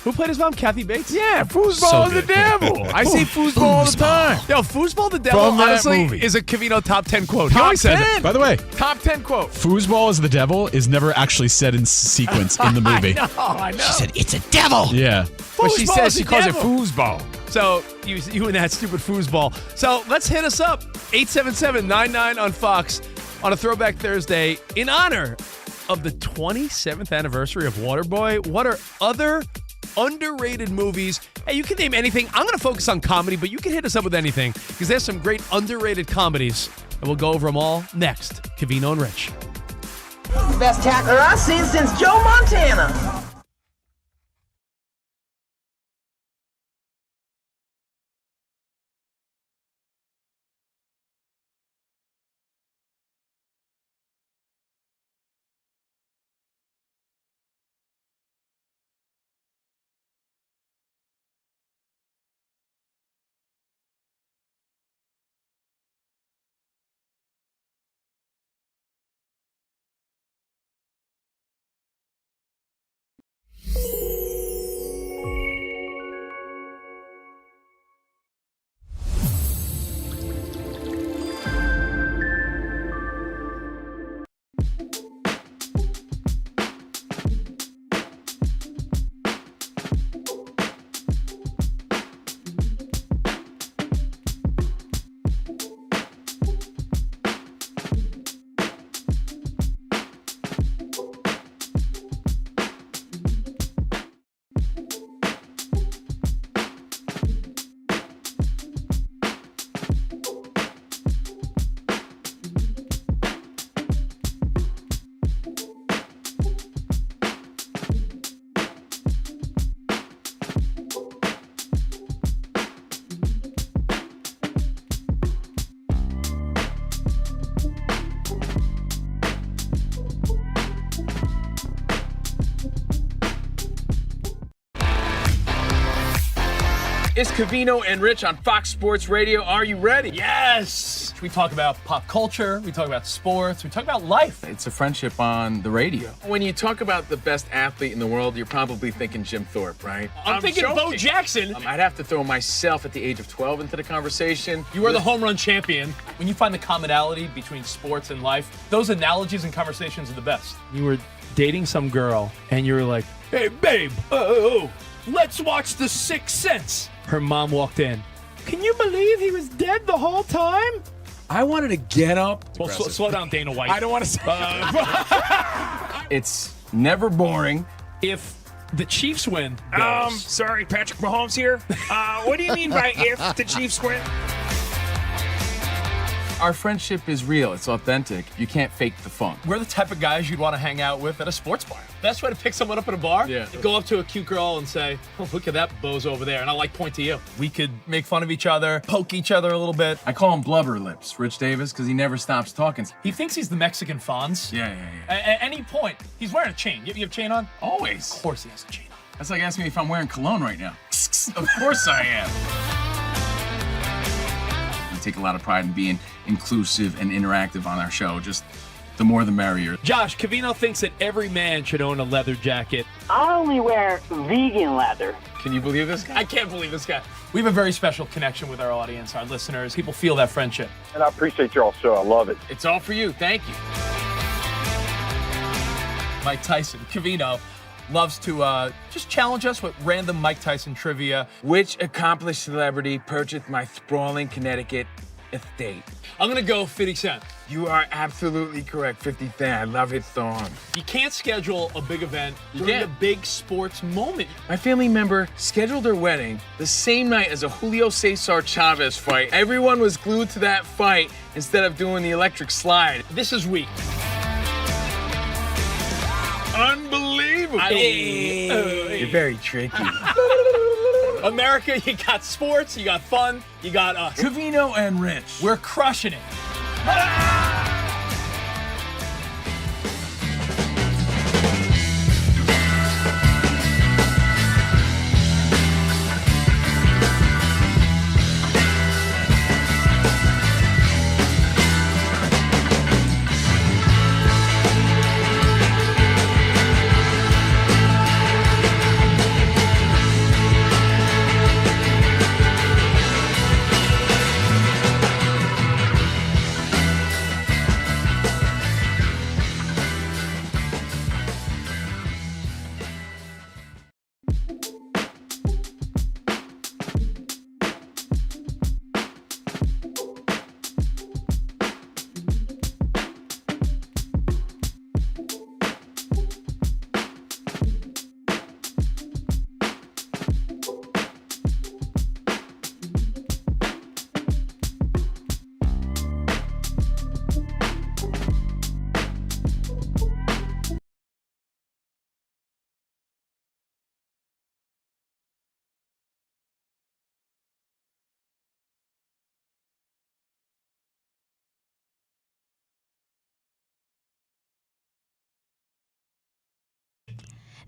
Who played his mom? Kathy Bates? Yeah, foosball is the devil. I say foosball all the time. Yo, foosball the devil, honestly, is a Covino top 10 quote. Top 10. By the way, top 10 quote. Foosball is the devil is never actually said in sequence in the movie. I know. She said, it's a devil. Yeah. But she says she calls it foosball. So you and that stupid foosball. So let's hit us up. 877-99 on Fox on a Throwback Thursday in honor of the 27th anniversary of Waterboy. What are other underrated movies? Hey, you can name anything. I'm going to focus on comedy, but you can hit us up with anything because there's some great underrated comedies, and we'll go over them all next. Covino and Rich. Best tackler I've seen since Joe Montana. It's Covino and Rich on Fox Sports Radio. Are you ready? Yes! We talk about pop culture, we talk about sports, we talk about life. It's a friendship on the radio. When you talk about the best athlete in the world, you're probably thinking Jim Thorpe, right? I'm thinking joking. Bo Jackson. I'd have to throw myself at the age of 12 into the conversation. You are the home run champion. When you find the commonality between sports and life, those analogies and conversations are the best. You were dating some girl, and you were like, hey, babe, let's watch The Sixth Sense. Her mom walked in. Can you believe he was dead the whole time? I wanted to get up. Well, slow down, Dana White. I don't want to say It's never boring. If the Chiefs win, Sorry, Patrick Mahomes here. What do you mean by if the Chiefs win? Our friendship is real. It's authentic. You can't fake the fun. we're the type of guys you'd want to hang out with at a sports bar. Best way to pick someone up at a bar? Yeah. Go up to a cute girl and say, oh, look at that bozo over there, and I'll point to you. We could make fun of each other, poke each other a little bit. I call him Blubber Lips, Rich Davis, because he never stops talking. He thinks he's the Mexican Fonz. Yeah. At any point, he's wearing a chain. You have a chain on? Always. Of course he has a chain on. That's like asking me if I'm wearing cologne right now. Of course I am. We take a lot of pride in being inclusive and interactive on our show. Just the more the merrier. Josh, Covino thinks that every man should own a leather jacket. I only wear vegan leather. Can you believe this guy? I can't believe this guy. We have a very special connection with our audience, our listeners. People feel that friendship. And I appreciate y'all show. I love it. It's all for you. Thank you. Mike Tyson, Covino, loves to just challenge us with random Mike Tyson trivia. Which accomplished celebrity purchased my sprawling Connecticut estate? I'm going to go 50 Cent. You are absolutely correct, 50 Cent. I love his song. You can't schedule a big event during a big sports moment. My family member scheduled their wedding the same night as a Julio Cesar Chavez fight. Everyone was glued to that fight instead of doing the electric slide. This is weak. Unbelievable. You're very tricky. America, you got sports, you got fun, you got us. Covino and Rich. We're crushing it.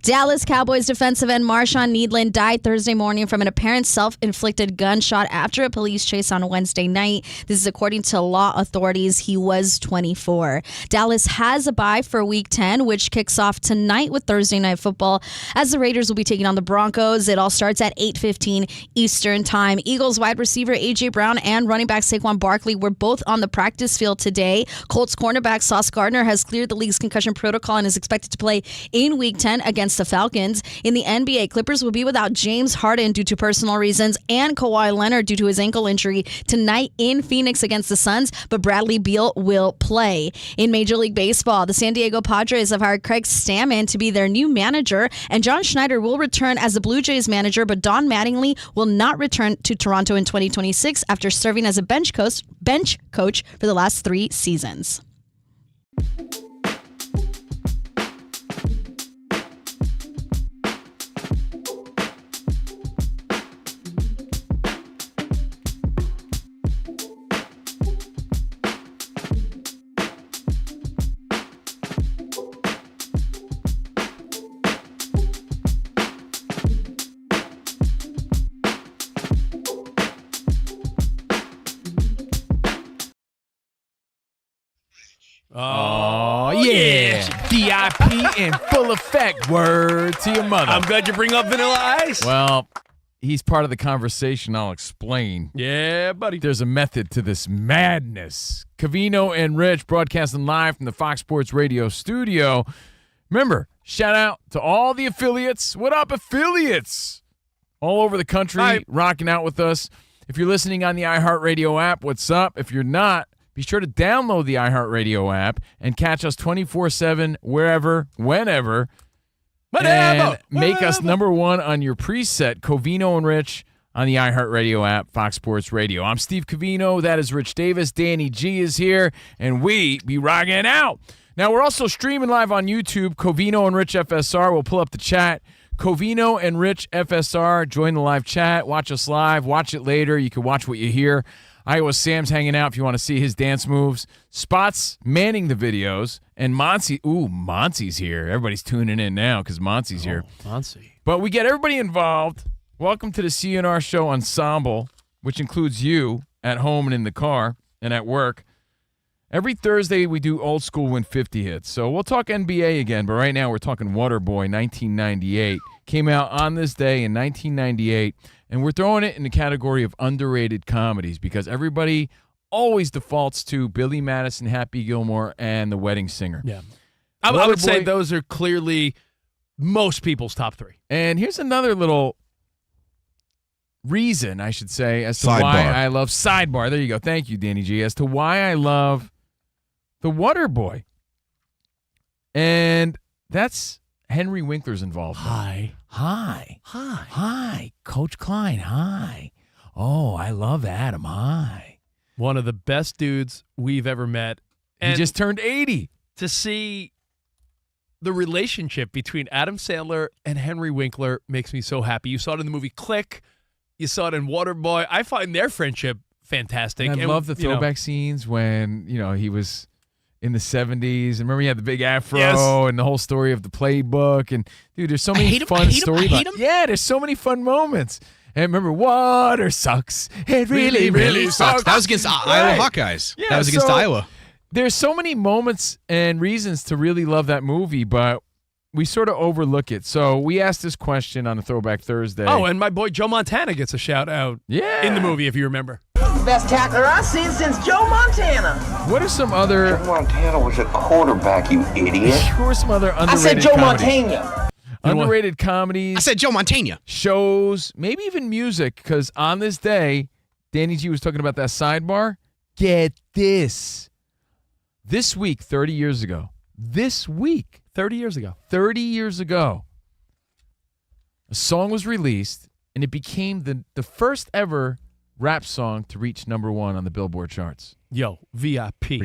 Dallas Cowboys defensive end Marshawn Needland died Thursday morning from an apparent self-inflicted gunshot after a police chase on Wednesday night. This is according to law authorities. He was 24. Dallas has a bye for Week 10, which kicks off tonight with Thursday Night Football, as the Raiders will be taking on the Broncos. It all starts at 8:15 Eastern Time. Eagles wide receiver A.J. Brown and running back Saquon Barkley were both on the practice field today. Colts cornerback Sauce Gardner has cleared the league's concussion protocol and is expected to play in Week 10 against the Falcons. In the NBA, Clippers will be without James Harden due to personal reasons and Kawhi Leonard due to his ankle injury tonight in Phoenix against the Suns, but Bradley Beal will play. In Major League Baseball, the San Diego Padres have hired Craig Stammen to be their new manager, and John Schneider will return as the Blue Jays manager, but Don Mattingly will not return to Toronto in 2026 after serving as a bench coach for the last 3 seasons. Oh, yeah. VIP in full effect. Word to your mother. I'm glad you bring up Vanilla Ice. Well, he's part of the conversation. I'll explain. Yeah, buddy. There's a method to this madness. Covino and Rich broadcasting live from the Fox Sports Radio studio. Remember, shout out to all the affiliates. What up, affiliates? All over the country, rocking out with us. If you're listening on the iHeartRadio app, what's up? If you're not, be sure to download the iHeartRadio app and catch us 24/7, wherever, whenever. And make us number one on your preset, Covino and Rich, on the iHeartRadio app, Fox Sports Radio. I'm Steve Covino. That is Rich Davis. Danny G is here, and we be rocking out. Now, we're also streaming live on YouTube, Covino and Rich FSR. We'll pull up the chat. Covino and Rich FSR. Join the live chat. Watch us live. Watch it later. You can watch what you hear. Iowa Sam's hanging out if you want to see his dance moves. Spot's manning the videos. And Monty's here. Everybody's tuning in now because Monty's here. Monty. But we get everybody involved. Welcome to the CNR Show Ensemble, which includes you at home and in the car and at work. Every Thursday we do Old School Win 50 Hits. So we'll talk NBA again, but right now we're talking Waterboy 1998. Came out on this day in 1998. And we're throwing it in the category of underrated comedies because everybody always defaults to Billy Madison, Happy Gilmore, and The Wedding Singer. Yeah. I would say those are clearly most people's top three. And here's another little reason, I should say, as to why I love Sidebar. There you go. Thank you, Danny G. As to why I love The Waterboy. And that's Henry Winkler's involvement. Hi. Coach Klein, hi. Oh, I love Adam, hi. One of the best dudes we've ever met. And he just turned 80. To see the relationship between Adam Sandler and Henry Winkler makes me so happy. You saw it in the movie Click. You saw it in Waterboy. I find their friendship fantastic. And I love the throwback scenes when, he was in the 70s. And remember, he had the big afro and the whole story of the playbook. And, dude, there's so many fun stories. Yeah, there's so many fun moments. And remember, water sucks. It really, really sucks. That was against Iowa Hawkeyes. Yeah, that was against Iowa. There's so many moments and reasons to really love that movie, but we sort of overlook it. So we asked this question on a Throwback Thursday. Oh, and my boy Joe Montana gets a shout out in the movie, if you remember. Best tackler I've seen since Joe Montana. What are some other... Joe Montana was a quarterback, you idiot. Who are some other underrated I said Joe comedies? Montana. Underrated comedies. I said Joe Montana. Shows, maybe even music, because on this day, Danny G was talking about that Sidebar. Get this. This week, 30 years ago. 30 years ago. 30 years ago. A song was released, and it became the first ever rap song to reach number one on the Billboard charts. Yo, VIP.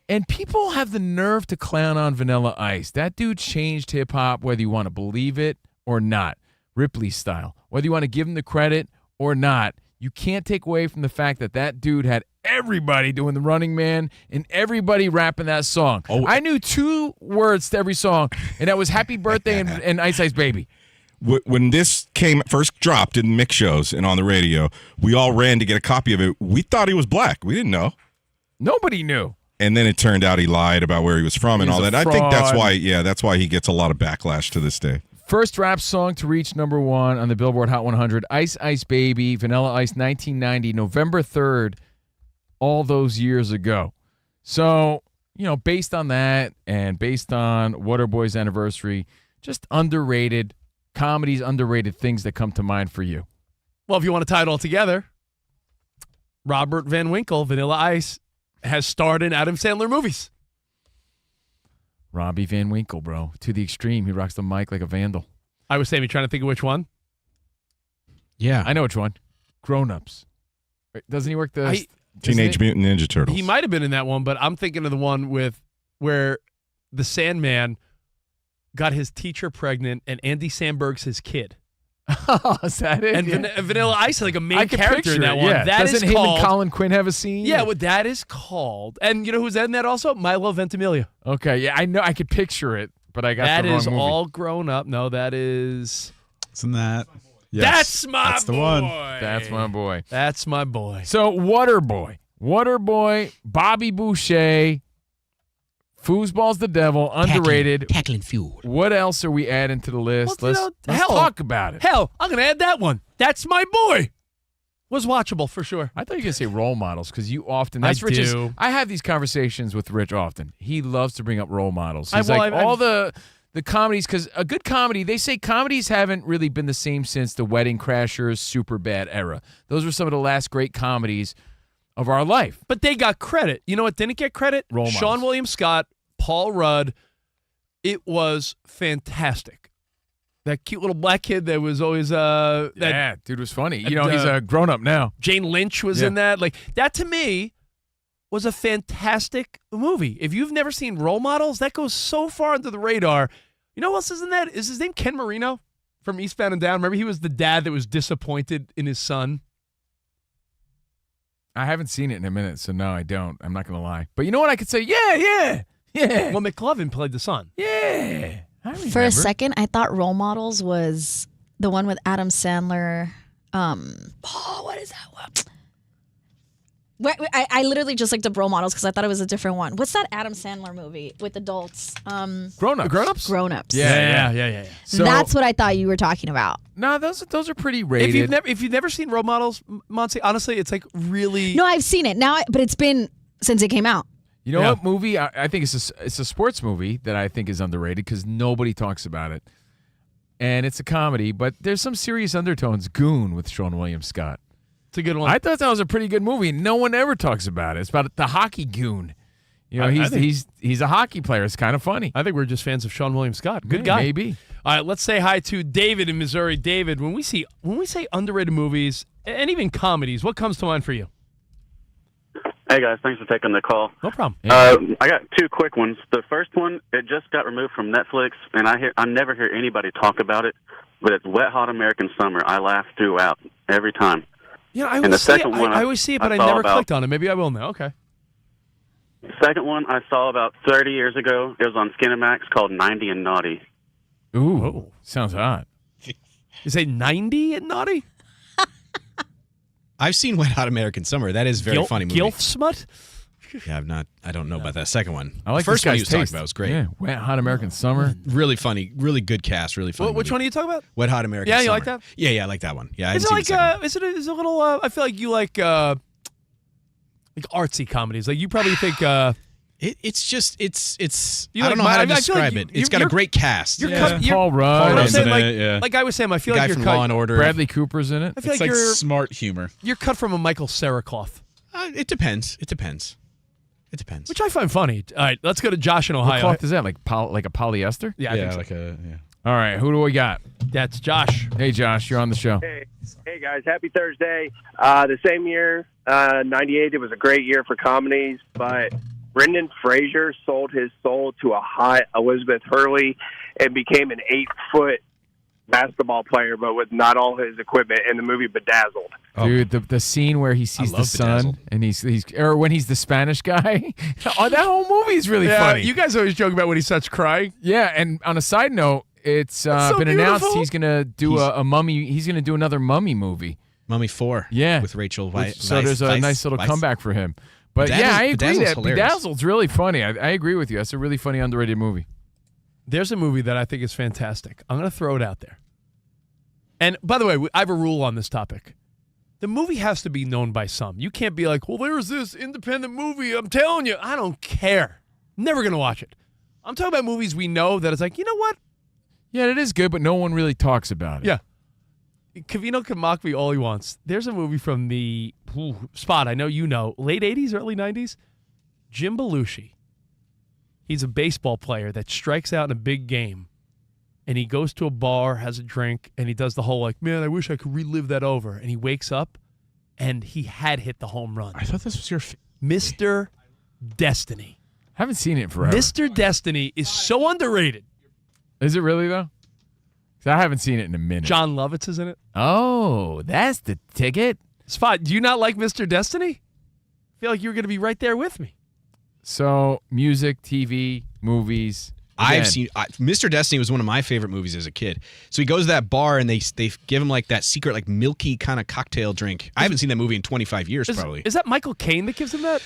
And people have the nerve to clown on Vanilla Ice. That dude changed hip-hop, whether you want to believe it or not. Ripley style. Whether you want to give him the credit or not, you can't take away from the fact that that dude had everybody doing the Running Man and everybody rapping that song. Oh. I knew 2 words to every song, and that was Happy Birthday and Ice Ice Baby. When this first dropped in mix shows and on the radio, we all ran to get a copy of it. We thought he was black. We didn't know. Nobody knew. And then it turned out he lied about where he was from and all that. I think that's why he gets a lot of backlash to this day. First rap song to reach number one on the Billboard Hot 100, Ice Ice Baby, Vanilla Ice, 1990, November 3rd, all those years ago. So, based on that and based on Waterboy's anniversary, just underrated comedies, underrated things that come to mind for you. Well, if you want to tie it all together, Robert Van Winkle, Vanilla Ice, has starred in Adam Sandler movies. Robbie Van Winkle, bro. To the extreme. He rocks the mic like a vandal. I was saying, trying to think of which one. Yeah. I know which one. Grown Ups. Doesn't he work the... Teenage Mutant Ninja Turtles. He might have been in that one, but I'm thinking of the one where the Sandman got his teacher pregnant and Andy Samberg's his kid. Oh, is that it? And Vanilla Ice is like a main character in that one. Yeah. That Doesn't is him called, and Colin Quinn have a scene? Yeah, what that is called. And you know who's in that also? Milo Ventimiglia. Okay, yeah, I know. I could picture it, but I got that the wrong is movie. all grown up. No, that is... Isn't that? Yes, that's my that's the boy. one. That's my boy. That's my boy. So, Waterboy, Bobby Boucher, Foosball's the devil, underrated. Tackling fuel. What else are we adding to the list? Well, Let's talk about it. Hell, I'm going to add that one. That's my boy. Was watchable for sure. I thought you were going to say role models because you often. I That's Rich's. do. I have these conversations with Rich often. He loves to bring up role models. He's Well, like I've- all the comedies, because a good comedy, they say comedies haven't really been the same since the Wedding Crashers, Superbad era. Those were some of the last great comedies of our life. But they got credit. You know what didn't get credit? Role models. Sean William Scott, Paul Rudd. It was fantastic. That cute little black kid that was always That dude was funny. You know, he's a grown-up now. Jane Lynch was in that. Like, that to me was a fantastic movie. If you've never seen Role Models, that goes so far under the radar. You know who else is in that? Is his name Ken Marino from Eastbound and Down? Remember, he was the dad that was disappointed in his son. I haven't seen it in a minute, so no, I don't. I'm not going to lie. But you know what? I could say, yeah. Well, McLovin played the son. Yeah. I remember. For a second, I thought Role Models was the one with Adam Sandler. What is that one? I literally just looked up Role Models because I thought it was a different one. What's that Adam Sandler movie with adults? Grown-ups. Grown-ups. Yeah. So, That's what I thought you were talking about. No, those are pretty rated. If you've never seen Role Models, Monty, honestly, it's like really. No, I've seen it now, but it's been since it came out. You know what movie? I think it's a sports movie that I think is underrated because nobody talks about it. And it's a comedy, but there's some serious undertones. Goon with Sean William Scott. It's a good one. I thought that was a pretty good movie. No one ever talks about it. It's about the hockey goon. You know, he's a hockey player. It's kind of funny. I think we're just fans of Sean William Scott. Good guy. Maybe. All right, let's say hi to David in Missouri. David, when we say underrated movies and even comedies, what comes to mind for you? Hey guys, thanks for taking the call. No problem. I got two quick ones. The first one, it just got removed from Netflix, and I never hear anybody talk about it. But it's Wet Hot American Summer. I laugh throughout every time. Yeah, I always see it. I always see it, but I never clicked on it. Maybe I will now. Okay. The second one I saw about 30 years ago. It was on Skinamax called 90 and Naughty. Ooh, sounds hot. You say 90 and Naughty? I've seen Wet Hot American Summer. That is a very funny movie. Gilf smut? Yeah, I don't know about that second one. I like the first this one guy's you was talking taste. about was great. Yeah, Wet Hot American Summer. Really funny, really good cast, really funny. Which movie. one are you talking about? Wet Hot American Yeah, Summer. you like that? Yeah, I like that one. Yeah, I Is haven't it seen the second one. is it a little? I feel like you like artsy comedies. Like you probably think. It's just it's. You I don't like know how to I feel like describe it. It's got a great cast. Paul Rudd. What I'm saying, yeah. like I was saying, I feel The like guy you're from cut. Law and Order. Bradley Cooper's in it. I feel It's like like you're smart humor. You're cut from a Michael Cera cloth. It depends. It depends. Which I find funny. All right, let's go to Josh in What Ohio. cloth is that? Like a polyester? Yeah, I think so. like a All right, who do we got? That's Josh. Hey, Josh, you're on the show. Hey guys, happy Thursday. The same year, 98, it was a great year for comedies, but Brendan Fraser sold his soul to a hot Elizabeth Hurley and became an 8-foot basketball player, but with not all his equipment in the movie Bedazzled. Dude, the scene where he sees the sun Bedazzled. and he's or when he's the Spanish guy, that whole movie is really funny. You guys always joke about when he starts crying. Yeah, and on a side note, it's so been announced beautiful. he's gonna do a mummy. He's gonna do another mummy movie. Mummy 4. Yeah, with Rachel Weisz. So there's a nice little comeback for him. But yeah, I agree Bedazzled's that hilarious. Bedazzled's really funny. I agree with you. That's a really funny underrated movie. There's a movie that I think is fantastic. I'm going to throw it out there. And by the way, I have a rule on this topic. The movie has to be known by some. You can't be like, well, there's this independent movie. I'm telling you, I don't care. Never going to watch it. I'm talking about movies we know that it's like, you know what? Yeah, it is good, but no one really talks about it. Yeah. Covino can mock me all he wants. There's a movie from the spot I know you know, late 80s, early 90s. Jim Belushi. He's a baseball player that strikes out in a big game. And he goes to a bar, has a drink, and he does the whole like, man, I wish I could relive that over. And he wakes up, and he had hit the home run. I thought this was your Mr. Destiny. Haven't seen it in forever. Mr. Destiny is so underrated. Is it really, though? 'Cause I haven't seen it in a minute. John Lovitz is in it. Oh, that's the ticket. Spot, do you not like Mr. Destiny? I feel like you were going to be right there with me. So, music, TV, movies. I've seen Mr. Destiny was one of my favorite movies as a kid. So he goes to that bar and they give him like that secret like milky kind of cocktail drink. I haven't seen that movie in 25 years probably. Is that Michael Caine that gives him that?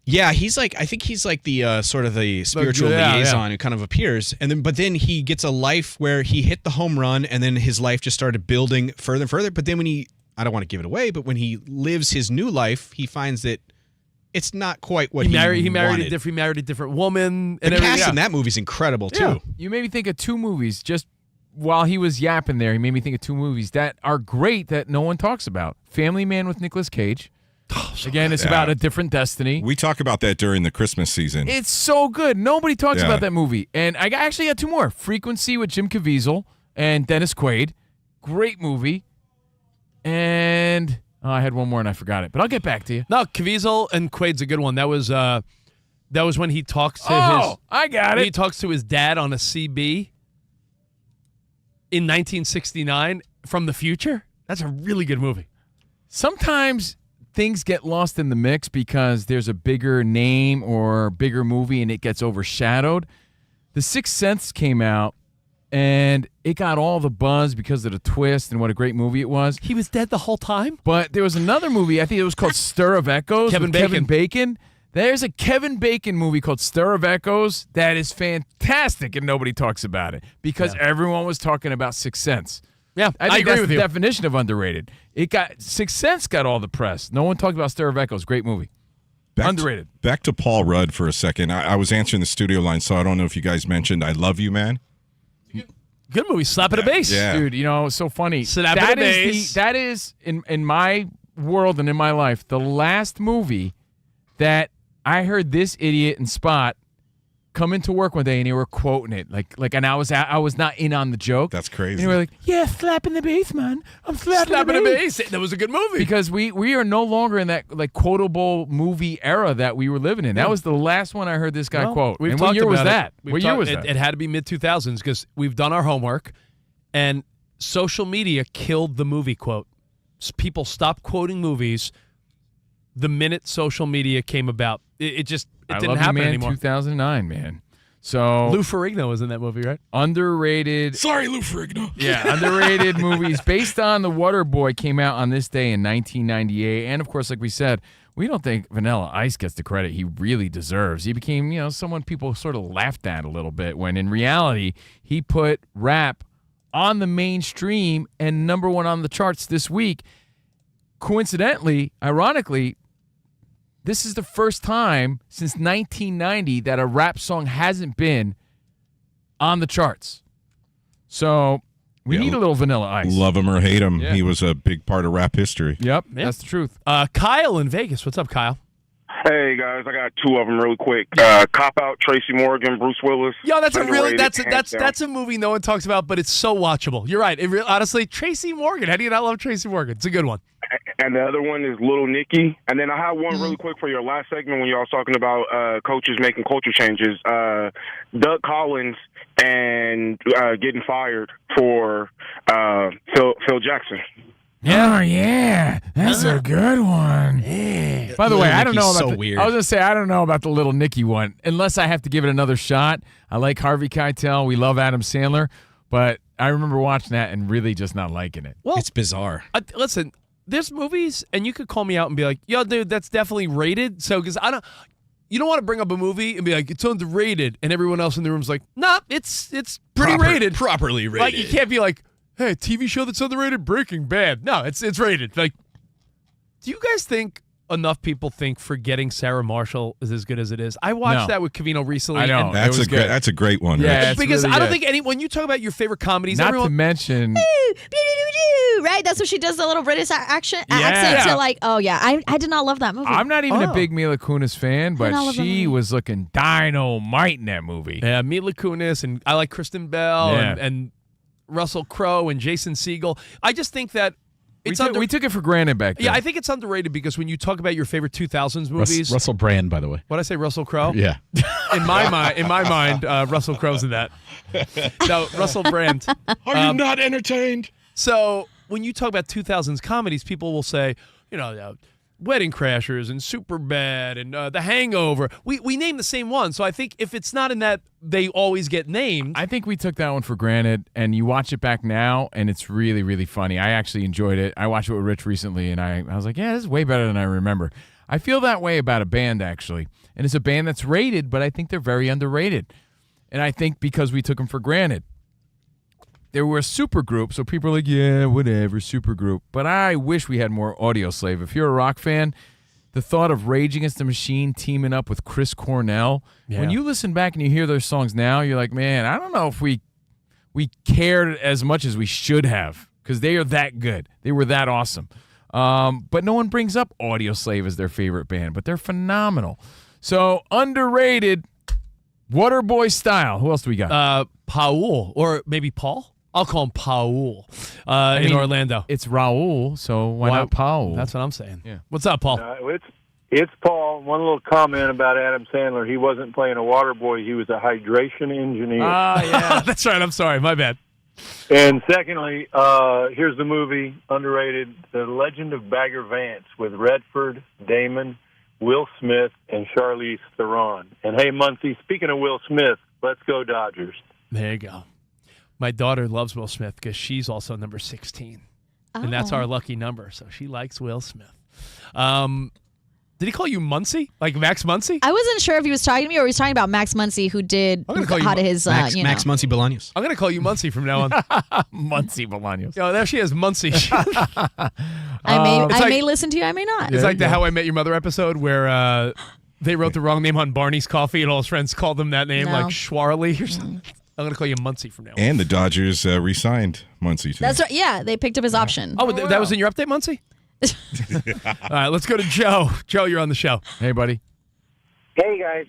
Yeah, I think he's like the sort of the spiritual liaison who kind of appears, but then he gets a life where he hit the home run, and then his life just started building further and further. But then I don't want to give it away, but when he lives his new life, he finds that it's not quite what he married wanted. he married a different woman. The cast in that movie's incredible too. Yeah. You made me think of two movies just while he was yapping there. He made me think of two movies that are great that no one talks about. Family Man with Nicolas Cage. Again, it's about a different destiny. We talk about that during the Christmas season. It's so good. Nobody talks about that movie. And I actually got two more. Frequency with Jim Caviezel and Dennis Quaid. Great movie. And I had one more and I forgot it, but I'll get back to you. No, Caviezel and Quaid's a good one. That was when he talks to I got it. He talks to his dad on a CB in 1969 from the future. That's a really good movie. Sometimes things get lost in the mix because there's a bigger name or bigger movie and it gets overshadowed. The Sixth Sense came out and it got all the buzz because of the twist and what a great movie it was. He was dead the whole time? But there was another movie, I think it was called Stir of Echoes. Kevin Bacon. There's a Kevin Bacon movie called Stir of Echoes that is fantastic and nobody talks about it because everyone was talking about Sixth Sense. Yeah, I think agree that's with the you. definition of underrated. Sixth Sense got all the press. No one talked about Stir of Echoes. Great movie. Underrated. Back to Paul Rudd for a second. I was answering the studio line, so I don't know if you guys mentioned I Love You, Man. Good movie. Slap at a bass. Yeah. Dude, it's so funny. Slap at a bass. That is, in my world and in my life, the last movie that I heard this idiot and Spot come into work one day and they were quoting it and I was not in on the joke. That's crazy. And they were like, "Yeah, slapping the bass, man. I'm slapping a the bass." bass. That was a good movie. Because we are no longer in that quotable movie era that we were living in. That was the last one I heard this guy quote. We've and talked what year was about that? it. What year was that? It had to be mid-2000s because we've done our homework, and social media killed the movie quote. People stopped quoting movies the minute social media came about. It didn't happen anymore. 2009, man. So Lou Ferrigno was in that movie, right? Underrated. Sorry, Lou Ferrigno. Yeah, underrated movies based on The Waterboy came out on this day in 1998. And, of course, like we said, we don't think Vanilla Ice gets the credit he really deserves. He became, someone people sort of laughed at a little bit when, in reality, he put rap on the mainstream and number one on the charts this week. Coincidentally, ironically, this is the first time since 1990 that a rap song hasn't been on the charts. So we need a little Vanilla Ice. Love him or hate him, Yeah. he was a big part of rap history. Yep, that's the truth. Kyle in Vegas. What's up, Kyle? Hey guys, I got two of them really quick. Cop Out, Tracy Morgan, Bruce Willis. Yo, that's Underrated, hands down. that's a movie no one talks about, but it's so watchable. You're right. Honestly, Tracy Morgan. How do you not love Tracy Morgan? It's a good one. And the other one is Little Nicky. And then I have one really quick for your last segment when y'all was talking about coaches making culture changes. Doug Collins and getting fired for Phil Jackson. Oh, yeah. That's a good one. By the way, I don't know about so weird. I was going to say, I don't know about the Little Nicky one, unless I have to give it another shot. I like Harvey Keitel. We love Adam Sandler. But I remember watching that and really just not liking it. Well, it's bizarre. Listen, there's movies, and you could call me out and be like, yo, dude, that's definitely rated. So, because you don't want to bring up a movie and be like, it's underrated, and everyone else in the room's like, nah, it's pretty rated. Properly rated. Like, you can't be like, hey, a TV show that's underrated, Breaking Bad. No, it's rated. Like, do you guys think enough people think Forgetting Sarah Marshall is as good as it is? I watched that with Covino recently. I know. That's a great one. Yeah, Rich. Because really I don't good. think when you talk about your favorite comedies, Not everyone to mention... Right? That's what she does, the little British accent Yeah. to like, oh yeah. I did not love that movie. I'm not even a big Mila Kunis fan, I but love that she movie. was looking dynamite in that movie. Yeah, Mila Kunis, and I like Kristen Bell Yeah. and Russell Crowe and Jason Segel. I just think that it's We took it for granted back then. Yeah, I think it's underrated because when you talk about your favorite 2000s movies, Russell Brand, by the way. what I say, Russell Crowe? Yeah. In my mind, Russell Crowe's in that. No, Russell Brand. Are you not entertained? So when you talk about 2000s comedies, people will say, Wedding Crashers and Superbad and The Hangover. We name the same one. So I think if it's not in that, they always get named. I think we took that one for granted, and you watch it back now, and it's really, really funny. I actually enjoyed it. I watched it with Rich recently, and I was like, yeah, this is way better than I remember. I feel that way about a band, actually. And it's a band that's rated, but I think they're very underrated. And I think because we took them for granted. They were a super group, so people are like, yeah, whatever, super group. But I wish we had more Audioslave. If you're a rock fan, the thought of Rage Against the Machine teaming up with Chris Cornell, when you listen back and you hear their songs now, you're like, man, I don't know if we cared as much as we should have, because they are that good. They were that awesome. But no one brings up Audioslave as their favorite band, but they're phenomenal. So underrated, Waterboy style. Who else do we got? Paul, or maybe Paul? I'll call him Paul in Orlando. It's Raul, so why not Paul? That's what I'm saying. Yeah. What's up, Paul? It's Paul. One little comment about Adam Sandler. He wasn't playing a water boy. He was a hydration engineer. Yeah. That's right. I'm sorry. My bad. And secondly, here's the movie, underrated, The Legend of Bagger Vance with Redford, Damon, Will Smith, and Charlize Theron. And hey, Muncie, speaking of Will Smith, let's go Dodgers. There you go. My daughter loves Will Smith because she's also number 16. And that's our lucky number. So she likes Will Smith. Did he call you Muncie? Like Max Muncie? I wasn't sure if he was talking to me or he was talking about Max Muncie, who did how to his Max Muncie Bolaños. I'm going to call you Muncie from now on. Muncie Bolaños. Yo, there she is, Muncie. I may listen to you, I may not. It's like the How I Met Your Mother episode where they wrote the wrong name on Barney's coffee and all his friends called them that name, like Schwarley or something. I'm going to call you Muncie from now on. And the Dodgers re-signed Muncie, too. That's right. Yeah, they picked up his option. Oh, that was in your update, Muncie? All right, let's go to Joe. Joe, you're on the show. Hey, buddy. Hey, guys.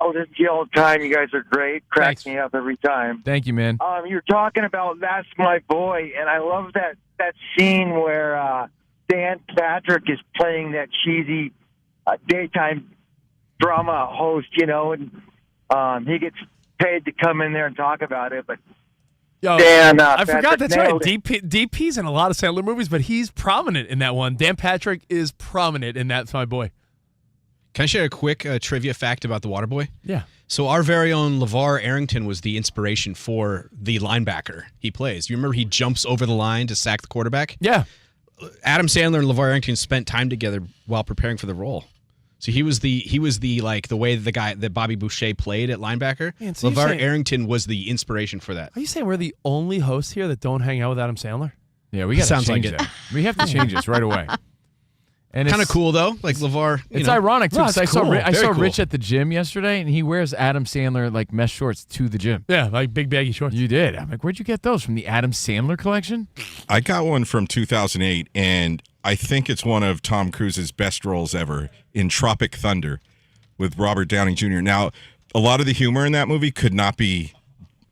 I'll listen to you all the time. You guys are great. Cracks me up every time. Thank you, man. You're talking about That's My Boy, and I love that scene where Dan Patrick is playing that cheesy daytime drama host, and he gets paid to come in there and talk about it, but Yo, Dan, I forgot Patrick that's right. nailed it. DP's in a lot of Sandler movies, but he's prominent in that one. Dan Patrick is prominent in That's My Boy. Can I share a quick trivia fact about the Waterboy? Yeah. So our very own LeVar Arrington was the inspiration for the linebacker he plays. You remember he jumps over the line to sack the quarterback? Yeah. Adam Sandler and LeVar Arrington spent time together while preparing for the role. So he was the like the way the guy that Bobby Boucher played at linebacker. Man, so LeVar Arrington was the inspiration for that. Are you saying we're the only hosts here that don't hang out with Adam Sandler? Yeah, we got to change like that. We have to change this right away. And kind of cool though, like LeVar. It's ironic too. No, 'cause it's I cool. saw Very Rich cool. at the gym yesterday, and he wears Adam Sandler like mesh shorts to the gym. Yeah, like big baggy shorts. You did. I'm like, where'd you get those from? The Adam Sandler collection? I got one from 2008, and I think it's one of Tom Cruise's best roles ever in Tropic Thunder with Robert Downey Jr. Now, a lot of the humor in that movie could not be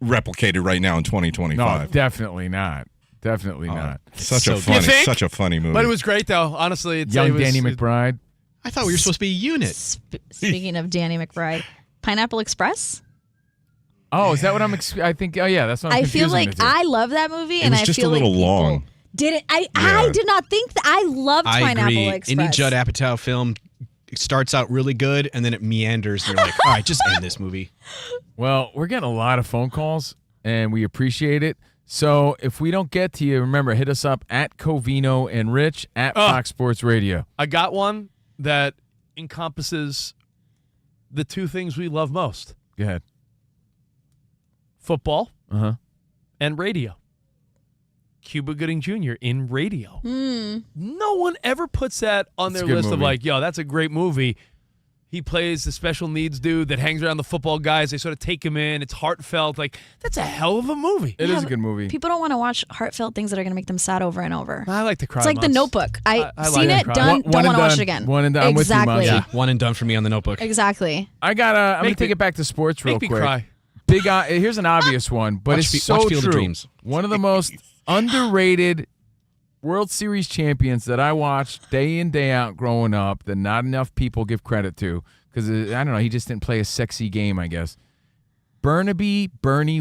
replicated right now in 2025. No, definitely not. Definitely not. Such a funny movie. But it was great though. Honestly, Young Danny McBride. I thought we were supposed to be a unit. Speaking of Danny McBride, Pineapple Express. Oh, is that what I think? Oh, yeah, that's what I'm I feel confusing like it to. I love that movie, It and was I just feel a little like people long. didn't. I did not think that. I loved I Pineapple agree. Express. Any Judd Apatow film starts out really good, and then it meanders. And you're like, all right, just end this movie. Well, we're getting a lot of phone calls, and we appreciate it. So if we don't get to you, remember, hit us up at Covino and Rich at Fox Sports Radio. I got one that encompasses the two things we love most. Go ahead. Football Uh-huh. and radio. Cuba Gooding Jr. in radio. No one ever puts that on It's a their good list of movie. like, yo, that's a great movie. He plays the special needs dude that hangs around the football guys. They sort of take him in. It's heartfelt. Like, that's a hell of a movie. It is a good movie. People don't want to watch heartfelt things that are going to make them sad over and over. I like to cry. It's like The months. Notebook. I Seen like it, to cry. done, don't want to watch it again. One and done. I'm with you, Exactly. Monty. Yeah, one and done for me on The Notebook. Exactly. I'm going to Make take me- it back to sports real make me quick. cry. Here's an obvious one, but Watch it's Fi- so watch Field of true. Dreams. One of the most underrated World Series champions that I watched day in, day out growing up that not enough people give credit to because, I don't know, he just didn't play a sexy game, I guess. Bernie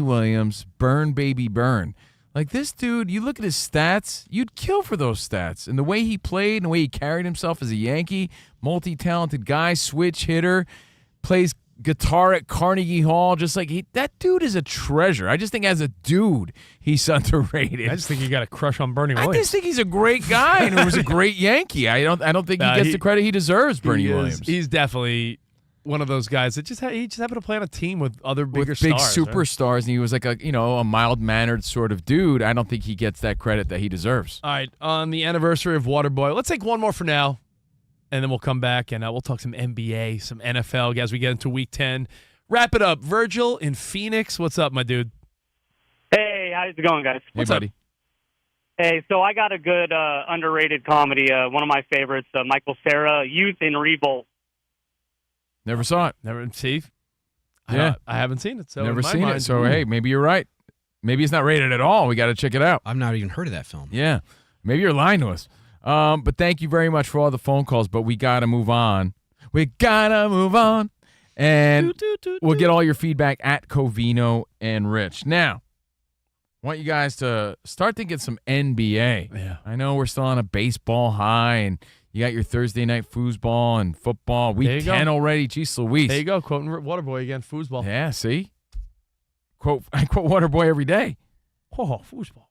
Williams, Burn Baby Burn. Like this dude, you look at his stats, you'd kill for those stats. And the way he played and the way he carried himself as a Yankee, multi-talented guy, switch hitter, plays guitar at Carnegie Hall. Just like that dude is a treasure. I just think as a dude, he's underrated. I just think you got a crush on Bernie Williams. I just think he's a great guy and he was a great Yankee. I don't think he gets the credit he deserves, Bernie Williams. He's definitely one of those guys that he just happened to play on a team with other bigger with big stars. superstars, and he was like a mild-mannered sort of dude. I don't think he gets that credit that he deserves. All right, on the anniversary of Waterboy, let's take one more for now, and then we'll come back and we'll talk some NBA, some NFL as we get into Week 10. Wrap it up. Virgil in Phoenix, what's up, my dude? Hey, how's it going, guys? Hey, buddy. Hey, so I got a good underrated comedy, one of my favorites, Michael Cera, Youth in Revolt. Never saw it. Never see. Yeah, I haven't seen it. So never in my seen mind, it. So hey, maybe you're right. Maybe it's not rated at all. We got to check it out. I've not even heard of that film. Yeah, maybe you're lying to us. But thank you very much for all the phone calls. But we got to move on. And we'll get all your feedback at Covino and Rich. Now, I want you guys to start thinking some NBA. Yeah. I know we're still on a baseball high, and you got your Thursday night foosball and football. Week 10 already. Jeez Louise. There you go. Quoting Waterboy again. Foosball. Yeah, see? I quote Waterboy every day. Oh, foosball.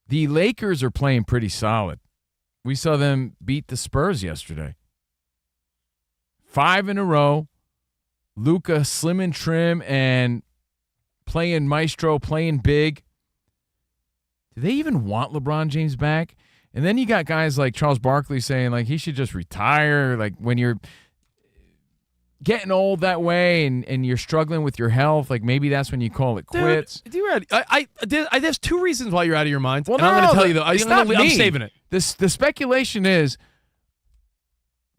The Lakers are playing pretty solid. We saw them beat the Spurs yesterday. 5 in a row. Luka slim and trim and playing maestro, playing big. Do they even want LeBron James back? And then you got guys like Charles Barkley saying, like, he should just retire. Like, when you're getting old that way and you're struggling with your health, like, maybe that's when you call it quits. Dude, there's two reasons why you're out of your mind. Well, and I'm going to tell you, though. I'm saving it. The speculation is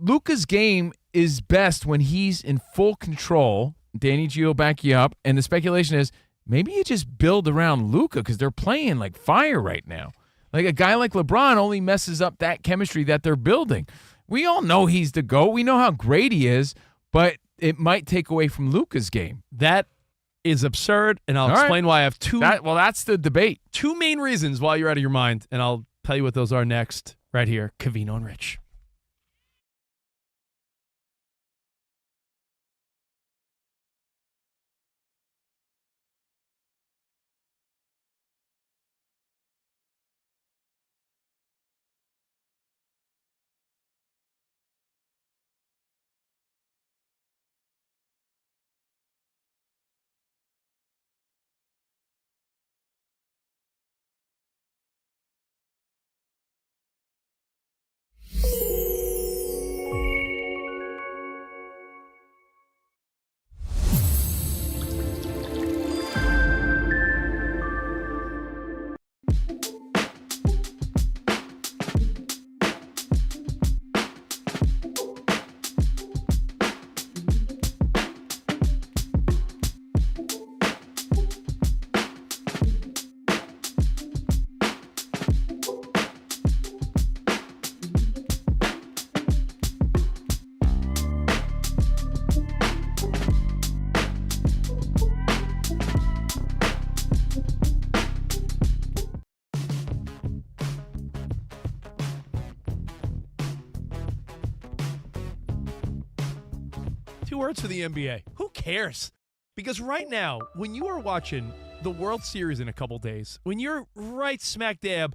Luka's game is best when he's in full control. Danny G will back you up. And the speculation is maybe you just build around Luka because they're playing like fire right now. Like a guy like LeBron only messes up that chemistry that they're building. We all know he's the GOAT. We know how great he is, but it might take away from Luka's game. That is absurd, and I'll explain why I have two. That's the debate. Two main reasons why you're out of your mind, and I'll tell you what those are next, right here. Covino and Rich. Two words for the NBA. Who cares? Because right now, when you are watching the World Series in a couple days, when you're right smack dab,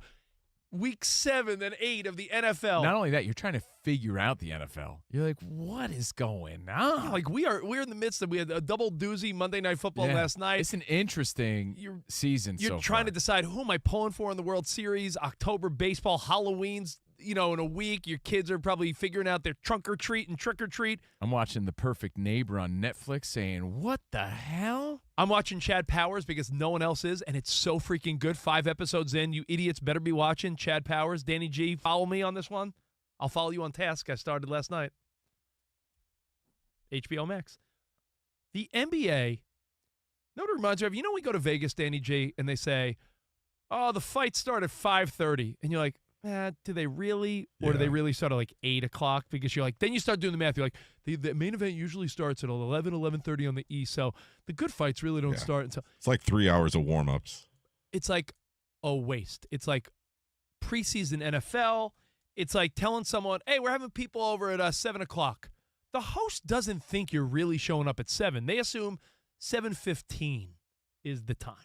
week 7 and 8 of the NFL. Not only that, you're trying to figure out the NFL. You're like, what is going on? Yeah, like we're in the midst of, we had a double doozy Monday Night Football last night. It's an interesting season You're so trying far. to decide who am I pulling for in the World Series, October baseball, Halloween's, in a week. Your kids are probably figuring out their trunk or treat and trick or treat. I'm watching The Perfect Neighbor on Netflix saying, what the hell? I'm watching Chad Powers because no one else is, and it's so freaking good. 5 episodes in. You idiots better be watching Chad Powers. Danny G, follow me on this one. I'll follow you on task. I started last night. HBO Max. The NBA, know what it reminds me of? We go to Vegas, Danny G, and they say, oh, the fight started at 5:30. And you're like, do they really? Or do they really start at like 8 o'clock? Because you're like, then you start doing the math. You're like, the main event usually starts at 11:30 on the East. So the good fights really don't start until. It's like 3 hours of warm-ups. It's like a waste. It's like preseason NFL. It's like telling someone, hey, we're having people over at 7 o'clock. the host doesn't think you're really showing up at 7. They assume 7:15 is the time,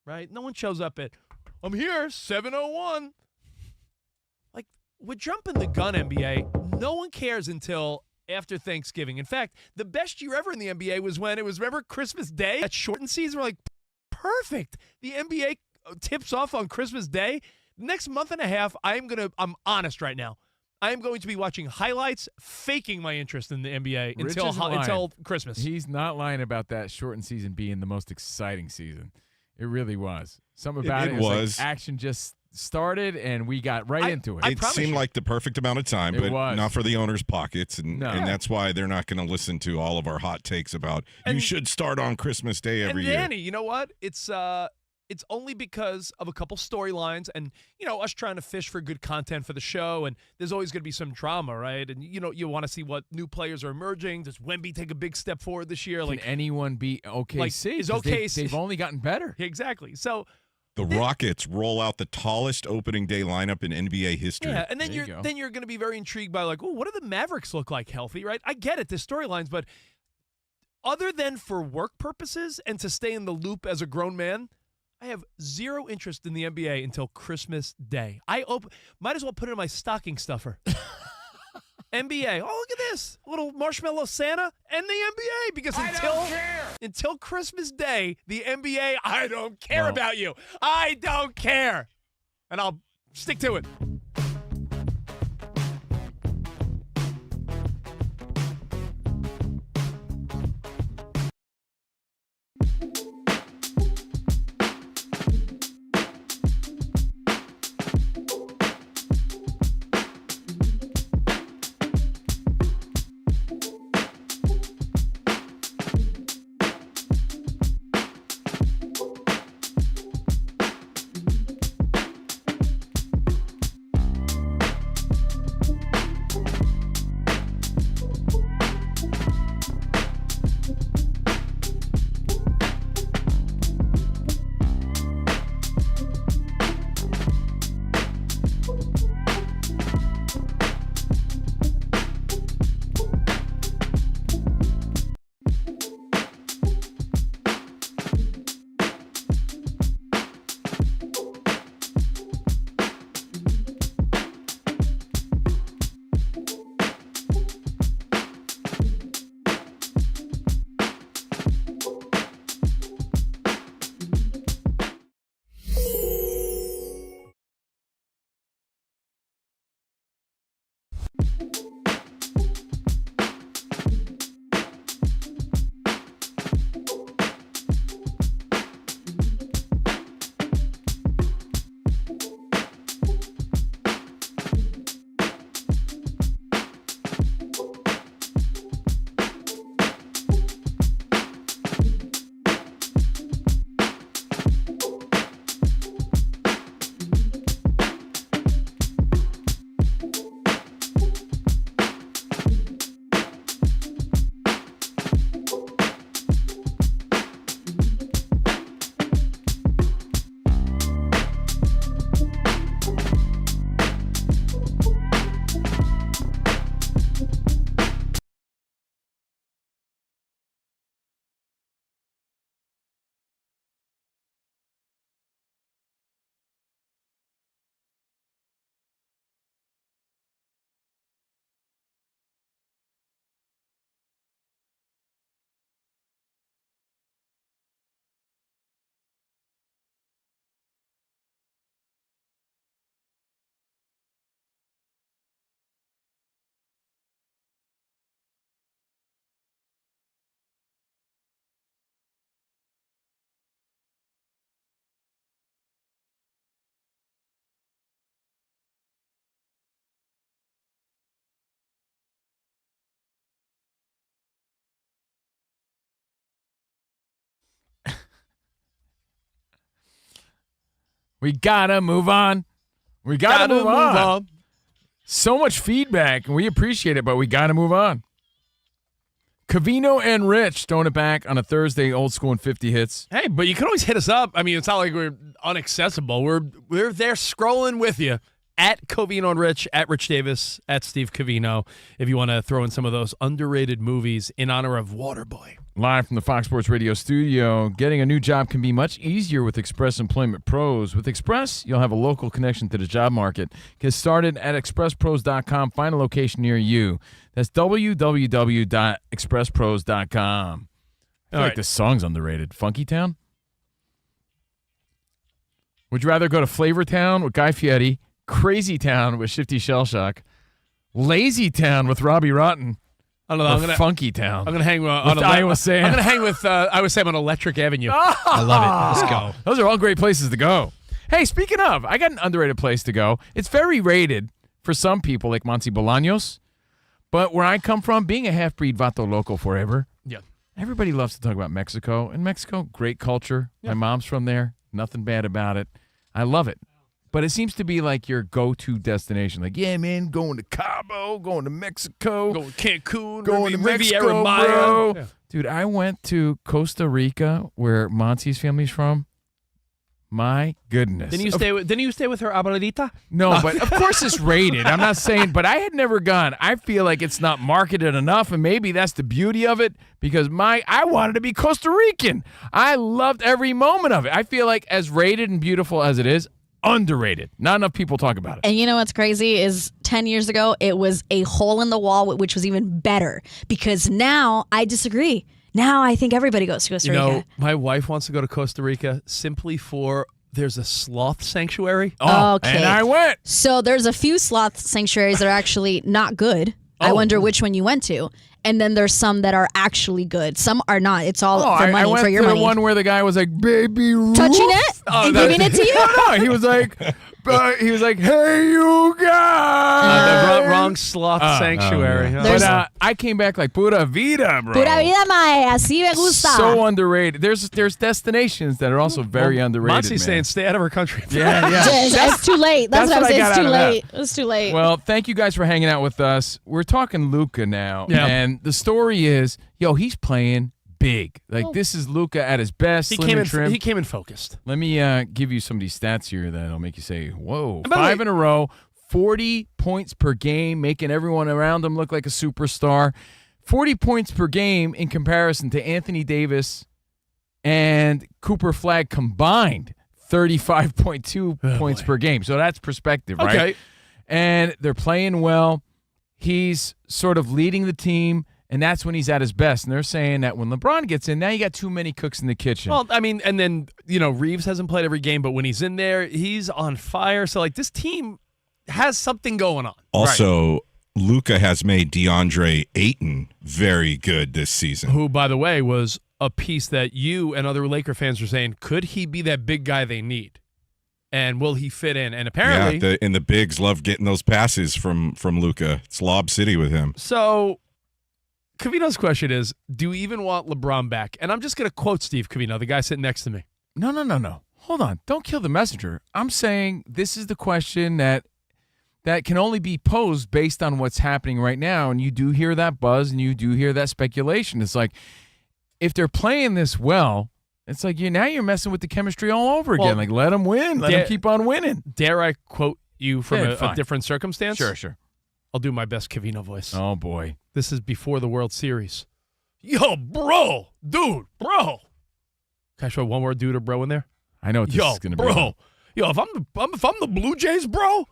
right? No one shows up at, I'm here, 7:01. Like, we're jumping the gun, NBA. No one cares until after Thanksgiving. In fact, the best year ever in the NBA was when it was, remember, Christmas Day? That shortened season, we're like, perfect. The NBA tips off on Christmas Day. Next month and a half, I'm honest right now. I am going to be watching highlights, faking my interest in the NBA until Christmas. He's not lying about that shortened season being the most exciting season. It really was. Something about it was like action just started, and we got right into it. It seemed like the perfect amount of time, but not for the owner's pockets, and that's why they're not going to listen to all of our hot takes about you should start on Christmas Day every year. Danny, you know what? It's only because of a couple storylines and, us trying to fish for good content for the show, and there's always going to be some drama, right? And, you want to see what new players are emerging. Does Wemby take a big step forward this year? Can anyone beat OKC? Is OKC? They've only gotten better. Exactly. So the Rockets roll out the tallest opening day lineup in NBA history. Yeah, and then you're going to be very intrigued by like, what do the Mavericks look like healthy, right? I get it, the storylines, but other than for work purposes and to stay in the loop as a grown man, I have zero interest in the NBA until Christmas Day. Might as well put it in my stocking stuffer. NBA. Oh, look at this. A little marshmallow Santa and the NBA. Because until Christmas Day, the NBA, I don't care about you. I don't care. And I'll stick to it. We gotta move on. We gotta move on. So much feedback, and we appreciate it, but we gotta move on. Covino and Rich throwing it back on a Thursday, old school and 50 hits. Hey, but you can always hit us up. I mean, it's not like we're inaccessible. We're there scrolling with you. At Covino and Rich, at Rich Davis, at Steve Covino, if you want to throw in some of those underrated movies in honor of Waterboy. Live from the Fox Sports Radio studio, getting a new job can be much easier with Express Employment Pros. With Express, you'll have a local connection to the job market. Get started at expresspros.com. Find a location near you. That's www.expresspros.com. I feel like this song's underrated. Funky Town? Would you rather go to Flavor Town with Guy Fieri, Crazy Town with Shifty Shellshock, Lazy Town with Robbie Rotten, I don't know. Funky Town? I'm gonna hang with Iowa Sam. I'm gonna hang with Iowa Sam on Electric Avenue. I love it. Let's go. Those are all great places to go. Hey, speaking of, I got an underrated place to go. It's very rated for some people, like Monty Bolaños. But where I come from, being a half-breed Vato Loco forever, everybody loves to talk about Mexico. And Mexico, great culture. My mom's from there. Nothing bad about it. I love it. But it seems to be like your go-to destination. Like, yeah, man, going to Cabo, going to Mexico. Going to Cancun. Going to Mexico, bro. Yeah. Dude, I went to Costa Rica, where Monty's family's from. My goodness. Didn't you stay with her abuelita? No, but of course it's rated. I'm not saying, but I had never gone. I feel like it's not marketed enough, and maybe that's the beauty of it, because I wanted to be Costa Rican. I loved every moment of it. I feel like as rated and beautiful as it is, underrated. Not enough people talk about it. And you know what's crazy is 10 years ago, it was a hole in the wall, which was even better, because now I disagree. Now I think everybody goes to Costa Rica. You know, my wife wants to go to Costa Rica simply for there's a sloth sanctuary. Oh, okay. And I went. So there's a few sloth sanctuaries that are actually not good. I wonder which one you went to. And then there's some that are actually good. Some are not. It's all for money, I went for your to money. The one where the guy was like, "Baby Ruth," touching it and giving it to you. No, he was like, "Hey, you guys." The wrong sloth sanctuary. No. But I came back like pura vida, bro. Pura vida, mae. Así me gusta. So underrated. There's destinations that are also very underrated. Monty's saying stay out of her country. Yeah. It's too late. That's what I'm saying. It's too late. It's too late. Well, thank you guys for hanging out with us. We're talking Luka now, Yeah. and the story is, he's playing big. Like, this is Luka at his best. He came in focused. Let me give you some of these stats here that'll make you say, whoa. And by the 5 way- in a row, 40 points per game, making everyone around him look like a superstar. 40 points per game in comparison to Anthony Davis and Cooper Flagg combined, 35.2 points per game. So that's perspective, right? Okay. And they're playing well. He's sort of leading the team, and that's when he's at his best. And they're saying that when LeBron gets in, now you got too many cooks in the kitchen. Well, I mean, and then, Reeves hasn't played every game, but when he's in there, he's on fire. So, this team has something going on. Also, Luka has made DeAndre Ayton very good this season. Who, by the way, was a piece that you and other Laker fans are saying, could he be that big guy they need? And will he fit in? And apparently... the bigs love getting those passes from Luka. It's Lob City with him. So, Covino's question is, do we even want LeBron back? And I'm just going to quote Steve Covino, the guy sitting next to me. No. Hold on. Don't kill the messenger. I'm saying this is the question that can only be posed based on what's happening right now. And you do hear that buzz and you do hear that speculation. It's like, if they're playing this well, it's like now you're messing with the chemistry all over again. Well, Let them win. Let them keep on winning. Dare I quote you from a different circumstance? Sure. I'll do my best Covino voice. Oh, boy. This is before the World Series. Yo, bro. Dude, bro. Can I show one word dude or bro in there? I know what this is going to be. Bro. Yo, if I'm the Blue Jays, bro,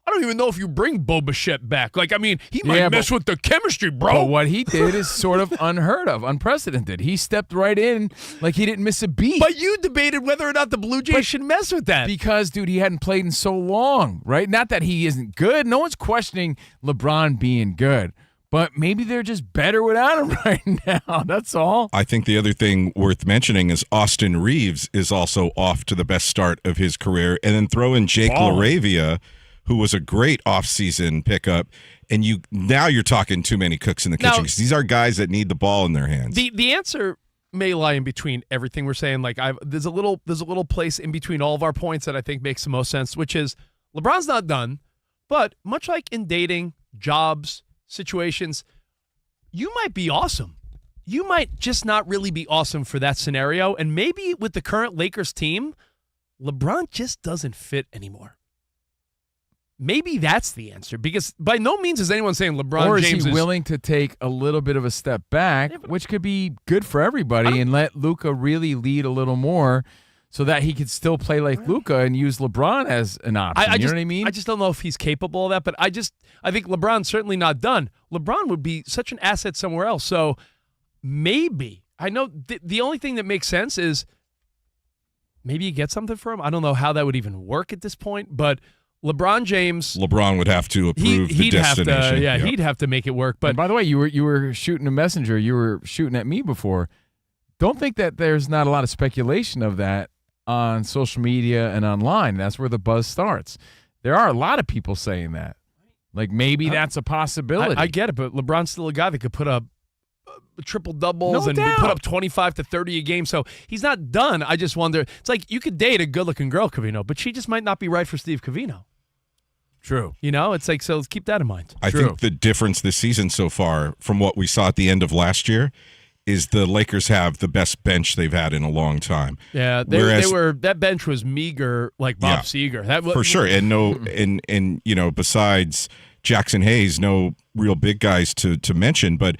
I don't even know if you bring Bo Bichette back. He might mess with the chemistry, bro. But what he did is sort of unheard of, unprecedented. He stepped right in like he didn't miss a beat. But you debated whether or not the Blue Jays should mess with that. Because, dude, he hadn't played in so long, right? Not that he isn't good. No one's questioning LeBron being good. But maybe they're just better without him right now. That's all. I think the other thing worth mentioning is Austin Reeves is also off to the best start of his career. And then throw in Jake LaRavia, who was a great offseason pickup, and now you're talking too many cooks in the kitchen, because these are guys that need the ball in their hands. The answer may lie in between everything we're saying. There's a little place in between all of our points that I think makes the most sense, which is LeBron's not done, but much like in dating, jobs, situations, you might be awesome. You might just not really be awesome for that scenario, and maybe with the current Lakers team, LeBron just doesn't fit anymore. maybe that's the answer, because by no means is anyone saying LeBron or is James he willing to take a little bit of a step back, which could be good for everybody, and let Luka really lead a little more so that he could still play like Luka and use LeBron as an option. You know what I mean? I just don't know if he's capable of that, but I think LeBron's certainly not done. LeBron would be such an asset somewhere else. So maybe, I know the only thing that makes sense is maybe you get something for him. I don't know how that would even work at this point, but LeBron James, LeBron would have to approve the destination. He'd have to make it work. But and by the way, you were shooting a messenger. You were shooting at me before. Don't think that there's not a lot of speculation of that on social media and online. That's where the buzz starts. There are a lot of people saying that. Like maybe that's a possibility. I get it, but LeBron's still a guy that could put up triple doubles and doubt. put up 25 to 30 a game. So he's not done. I just wonder. It's like you could date a good-looking girl, Covino, but she just might not be right for Steve Covino. True. You know, it's like, so let's keep that in mind. I think the difference this season so far from what we saw at the end of last year is the Lakers have the best bench they've had in a long time. Yeah, that bench was meager, like Bob Seger. For sure. And besides Jackson Hayes, no real big guys to mention, but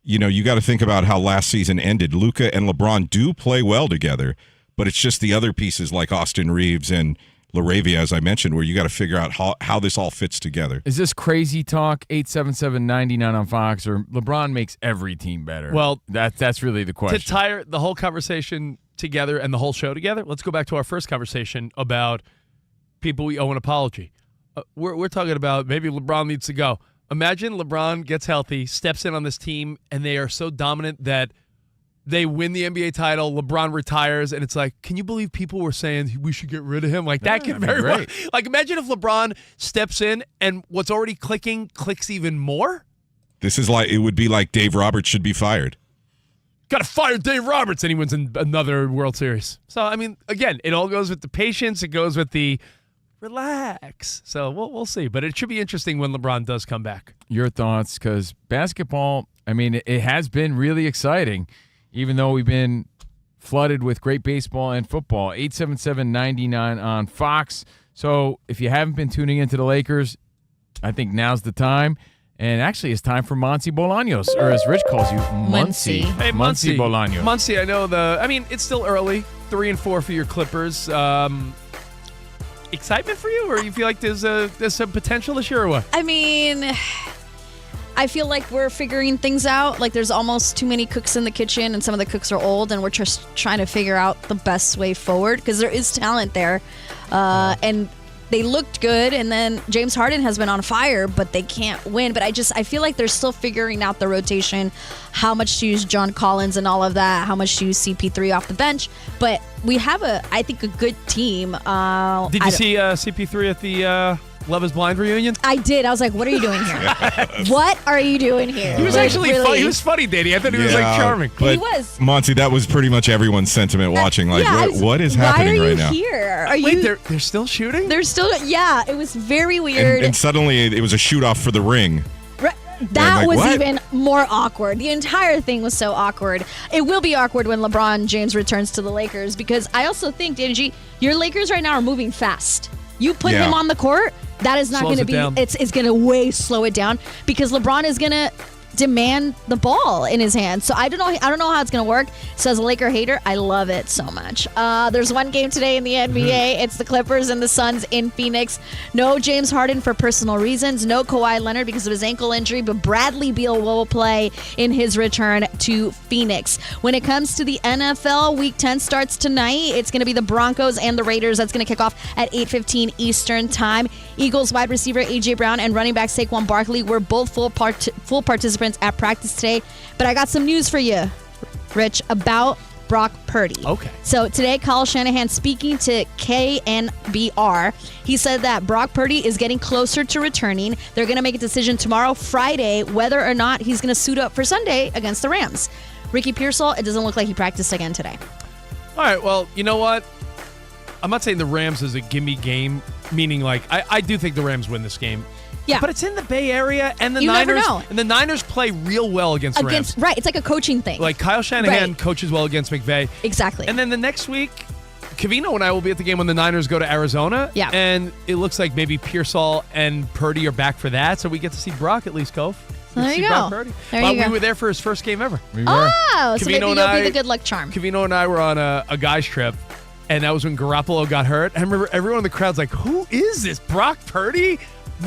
you got to think about how last season ended. Luka and LeBron do play well together, but it's just the other pieces like Austin Reeves and LaRavia, as I mentioned, where you got to figure out how this all fits together. Is this crazy talk? 877-99 on Fox, or LeBron makes every team better? Well, that's really the question. To tie the whole conversation together and the whole show together, let's go back to our first conversation about people we owe an apology. We're talking about maybe LeBron needs to go. Imagine LeBron gets healthy, steps in on this team, and they are so dominant that they win the NBA title, LeBron retires, and it's like, can you believe people were saying we should get rid of him? Like, that could very well. Like, imagine if LeBron steps in and what's already clicking clicks even more. It would be like Dave Roberts should be fired. Got to fire Dave Roberts, and he wins in another World Series. So, I mean, again, it all goes with the patience. It goes with the relax. So, we'll see. But it should be interesting when LeBron does come back. Your thoughts? Because basketball, I mean, it has been really exciting. Even though we've been flooded with great baseball and football. 877-99 on Fox. So if you haven't been tuning into the Lakers, I think now's the time. And actually, it's time for Muncy Bolaños, or as Rich calls you, Muncy. Hey, Muncy Bolaños. Muncy, I know it's still early. 3-4 for your Clippers. Excitement for you, or you feel like there's some potential this year, or what? I mean, I feel like we're figuring things out. Like there's almost too many cooks in the kitchen, and some of the cooks are old, and we're just trying to figure out the best way forward because there is talent there. And they looked good, and then James Harden has been on fire, but they can't win. But I feel like they're still figuring out the rotation, how much to use John Collins and all of that, how much to use CP3 off the bench. But we have I think a good team. Did you see CP3 at the Love is Blind reunion? I did. I was like, what are you doing here? What are you doing here? He was actually funny. He was funny, Danny. I thought he was like charming. But he was. Monty, that was pretty much everyone's sentiment watching. Like, what is happening right now? Why are you here? Wait, they're still shooting? They're still, yeah. It was very weird. And suddenly it was a shoot off for the ring. That was what? even more awkward. The entire thing was so awkward. It will be awkward when LeBron James returns to the Lakers because I also think, Danny G, your Lakers right now are moving fast. You put him on the court, that is not going to be, it's going to way slow it down because LeBron is going to demand the ball in his hands. So I don't know how it's going to work. So as a Laker hater, I love it so much. There's one game today in the NBA. It's the Clippers and the Suns in Phoenix. No James Harden for personal reasons. No Kawhi Leonard because of his ankle injury, but Bradley Beal will play in his return to Phoenix. When it comes to the NFL, Week 10 starts tonight. It's going to be the Broncos and the Raiders. That's going to kick off at 8:15 Eastern Time. Eagles wide receiver A.J. Brown and running back Saquon Barkley were both full participants at practice today. But I got some news for you, Rich, about Brock Purdy. Okay. So today, Kyle Shanahan speaking to KNBR, he said that Brock Purdy is getting closer to returning. They're going to make a decision tomorrow, Friday, whether or not he's going to suit up for Sunday against the Rams. Ricky Pearsall, it doesn't look like he practiced again today. All right, well, you know what? I'm not saying the Rams is a gimme game, meaning like I do think the Rams win this game. Yeah. But it's in the Bay Area, and the You Niners never know. and the Niners play real well against the Rams. Right, it's like a coaching thing. Like Kyle Shanahan coaches well against McVay. Exactly. And then the next week, Covino and I will be at the game when the Niners go to Arizona. Yeah. And it looks like maybe Pearsall and Purdy are back for that, so we get to see Brock at least, Cove. So there you go. Well, we were there for his first game ever. We were. Oh, so maybe Covino you'll and be the good luck charm. Covino and I were on a guy's trip, and that was when Garoppolo got hurt. I remember everyone in the crowd's like, who is this? Brock Purdy?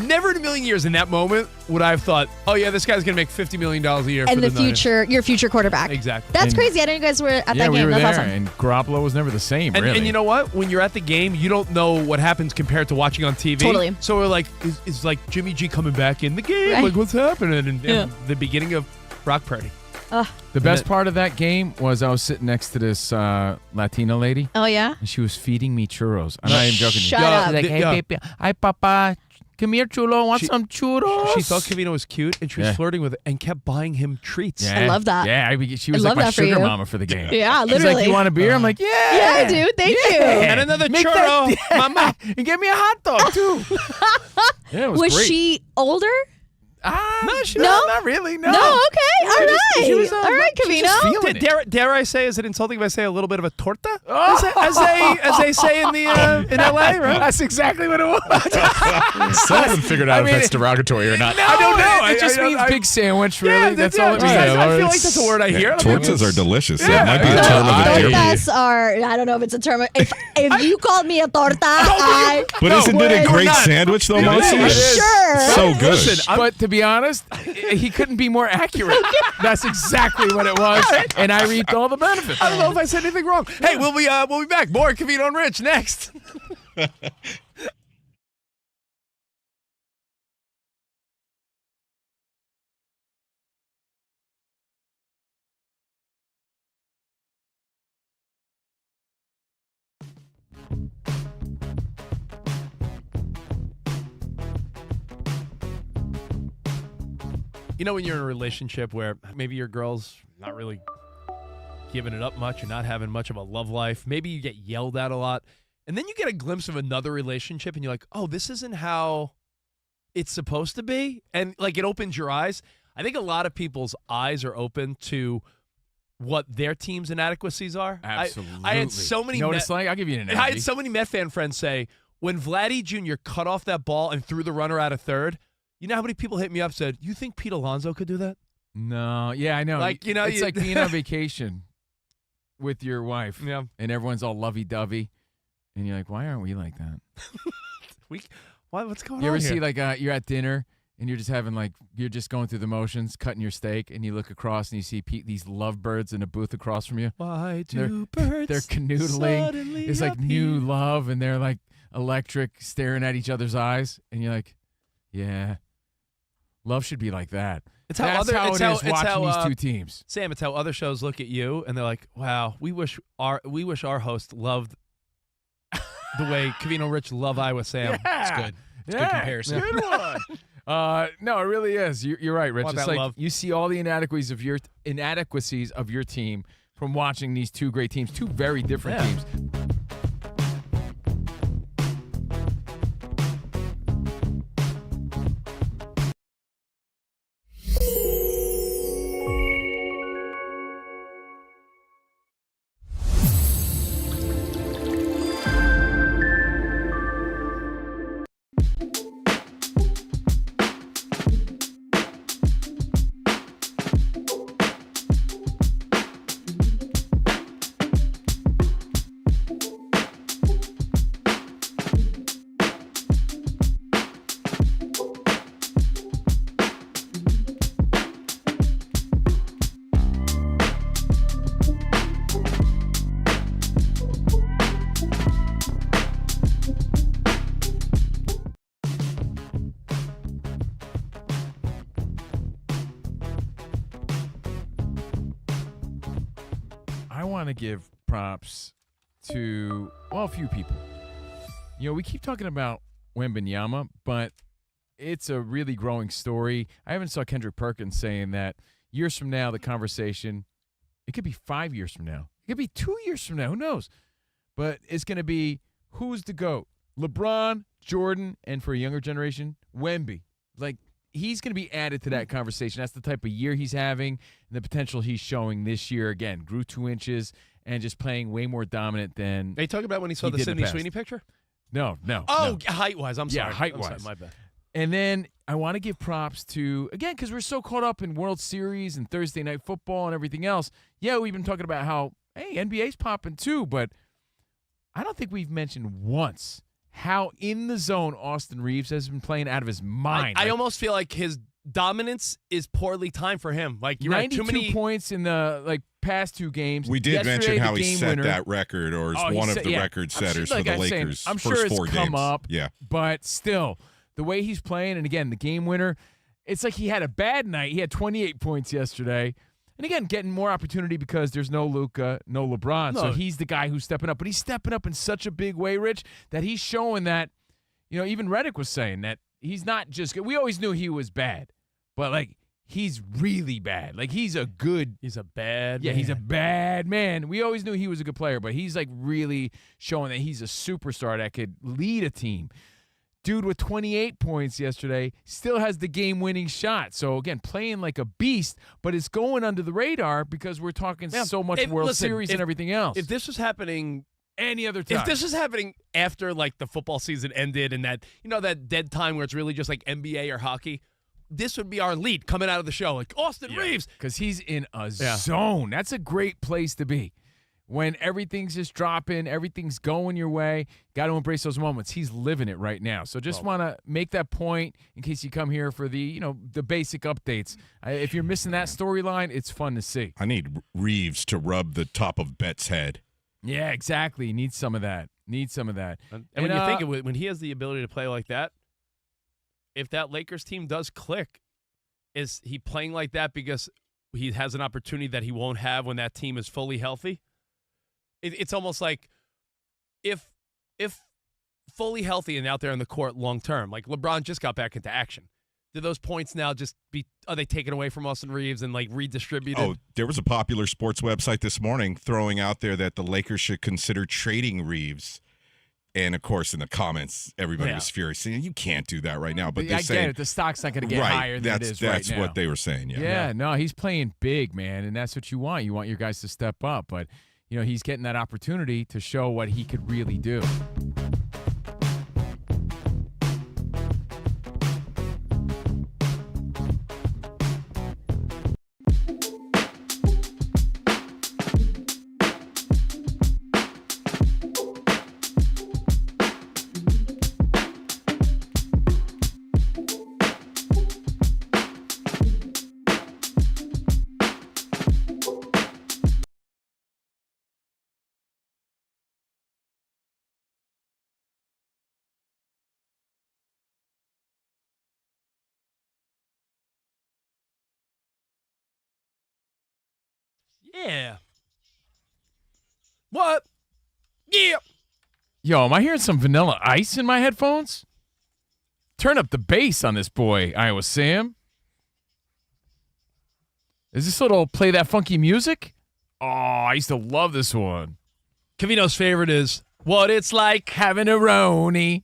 Never in a million years in that moment would I have thought, oh, yeah, this guy's going to make $50 million a year And for the future, your future quarterback. Exactly. That's And- crazy. I didn't know you guys were at that game. we were That's there, awesome. and Garoppolo was never the same, And, really. and you know what? When you're at the game, you don't know what happens compared to watching on TV. Totally. So we're like, is like Jimmy G coming back in the game? Right. Like, what's happening? And Yeah. the beginning of Brock Purdy. The best part of that game was I was sitting next to this Latina lady. Oh, yeah? And she was feeding me churros. I'm not even joking. Shut up. She's like, hey, baby. Hi, papa. Come here, chulo. Want some churros? She thought Covino was cute, and she was Yeah. flirting with it and kept buying him treats. Yeah. I love that. Yeah, she was I like love my that for sugar you. mama for the game. Yeah, She's literally. like, you want a beer? I'm like, yeah. Yeah, I do. Thank you. And another Make churro, that- mama. And get me a hot dog, too. Yeah, it was great. she older? No, she No? not really. No. No, okay. All right. She was, All right, she just Covino. feeling Dare I say, is it insulting if I say a little bit of a torta? Oh. As they say in the in LA, right? That's exactly what it was. Still haven't figured out I mean, if that's derogatory or not. I don't know. I- It just I- means I- big sandwich, really. Yeah, that's yeah, all it means. I feel like that's a word I hear. Tortas are delicious. Yeah. That might be a Yeah. term of the day. Tortas are, I don't know if it's a term. If you called me a torta, I But isn't it a would- great not. sandwich, though, It Muncie? is. Sure. So good. Listen, But to be honest, he couldn't be more accurate. That's exactly what it was, and I reaped all the benefits. I don't know if I said anything wrong. Hey, we'll be back. More Covino and Rich next. You know when you're in a relationship where maybe your girl's not really giving it up much, you're not having much of a love life, maybe you get yelled at a lot, and then you get a glimpse of another relationship and you're like, oh, this isn't how it's supposed to be? And like it opens your eyes. I think a lot of people's eyes are open to what their team's inadequacies are. Absolutely. I had so many Notice, like, I'll give you an I analogy. had so many Met fan friends say, when Vladdy Jr. cut off that ball and threw the runner out of third, you know how many people hit me up and said, you think Pete Alonso could do that? No, yeah, I know. Like, you know, it's like being on vacation with your wife, Yeah. and everyone's all lovey-dovey, and you're like, why aren't we like that? What's going You on ever here? see, like, you're at dinner, and you're just having, like, you're just going through the motions, cutting your steak, and you look across, and you see these lovebirds in a booth across from you. Why They're- do birds They're canoodling. suddenly It's like new appear? love, and they're, like, electric, staring at each other's eyes, and you're like, yeah. Love should be like that. It's how That's other how it's it how, is it's watching how, these two teams. Sam, it's how other shows look at you and they're like, "Wow, we wish our host loved the way Covino Rich love I with Sam." It's good. It's a good comparison. Good one. No, it really is. You're right, Rich. Want It's that like love. you see all the inadequacies of your team from watching these two great teams, two very different Yeah. teams. I want to give props to, well, a few people. You know, we keep talking about Wembanyama, but it's a really growing story. I even saw Kendrick Perkins saying that years from now, the conversation, it could be 5 years from now. It could be 2 years from now. Who knows? But it's going to be, who's the GOAT? LeBron, Jordan, and for a younger generation, Wemby. Like, he's going to be added to that conversation. That's the type of year he's having and the potential he's showing this year. Again, grew 2 inches and just playing way more dominant than. Are you talking about when he saw the did in the Sidney past. Sweeney picture? No. Oh, no. height-wise. I'm sorry. Yeah, height-wise. I'm sorry, my bad. And then I want to give props to, again, because we're so caught up in World Series and Thursday Night Football and everything else. Yeah, we've been talking about how, hey, NBA's popping too, but I don't think we've mentioned once how in the zone Austin Reeves has been playing out of his mind. I almost feel like his dominance is poorly timed for him. Like, you're right, 92 points in the past 2 games. We did Yesterday, mention how the he game set winner. that record, or is one of the record setters for the Lakers. I'm first sure 4 it's games. come up, Yeah. but still, the way he's playing, and again, the game winner, it's like he had a bad night. He had 28 points yesterday. And again, getting more opportunity because there's no Luka, no LeBron. No. So he's the guy who's stepping up. But he's stepping up in such a big way, Rich, that he's showing that, even Redick was saying that he's not just good. We always knew he was bad, but, like, he's really bad. Like, he's a bad man. He's a bad man. We always knew he was a good player, but he's, like, really showing that he's a superstar that could lead a team. Dude with 28 points yesterday still has the game-winning shot. So, again, playing like a beast, but it's going under the radar because we're talking so much World Series and everything else. If this was happening any other time. If this was happening after, like, the football season ended and that, that dead time where it's really just like NBA or hockey, this would be our lead coming out of the show. Like, Austin Reeves. Because he's in a zone. That's a great place to be. When everything's just dropping, everything's going your way, got to embrace those moments. He's living it right now. So just want to make that point in case you come here for the, the basic updates. If you're missing that storyline, it's fun to see. I need Reeves to rub the top of Bet's head. Yeah, exactly. Need some of that. And when you think of it, when he has the ability to play like that, if that Lakers team does click, is he playing like that because he has an opportunity that he won't have when that team is fully healthy? It's almost like if fully healthy and out there on the court long term, like LeBron just got back into action. Do those points now are they taken away from Austin Reeves and, like, redistributed? Oh, there was a popular sports website this morning throwing out there that the Lakers should consider trading Reeves. And, of course, in the comments, everybody was furious. Saying, you can't do that right now. But I get it. The stock's not going to get higher than it is right now. That's what they were saying, Yeah, no, he's playing big, man, and that's what you want. You want your guys to step up. But, he's getting that opportunity to show what he could really do. Yeah. What? Yeah. Yo, am I hearing some Vanilla Ice in my headphones? Turn up the bass on this boy, Iowa Sam. Is this little play that funky music? Oh, I used to love this one. Covino's favorite is What It's Like Having a Roni.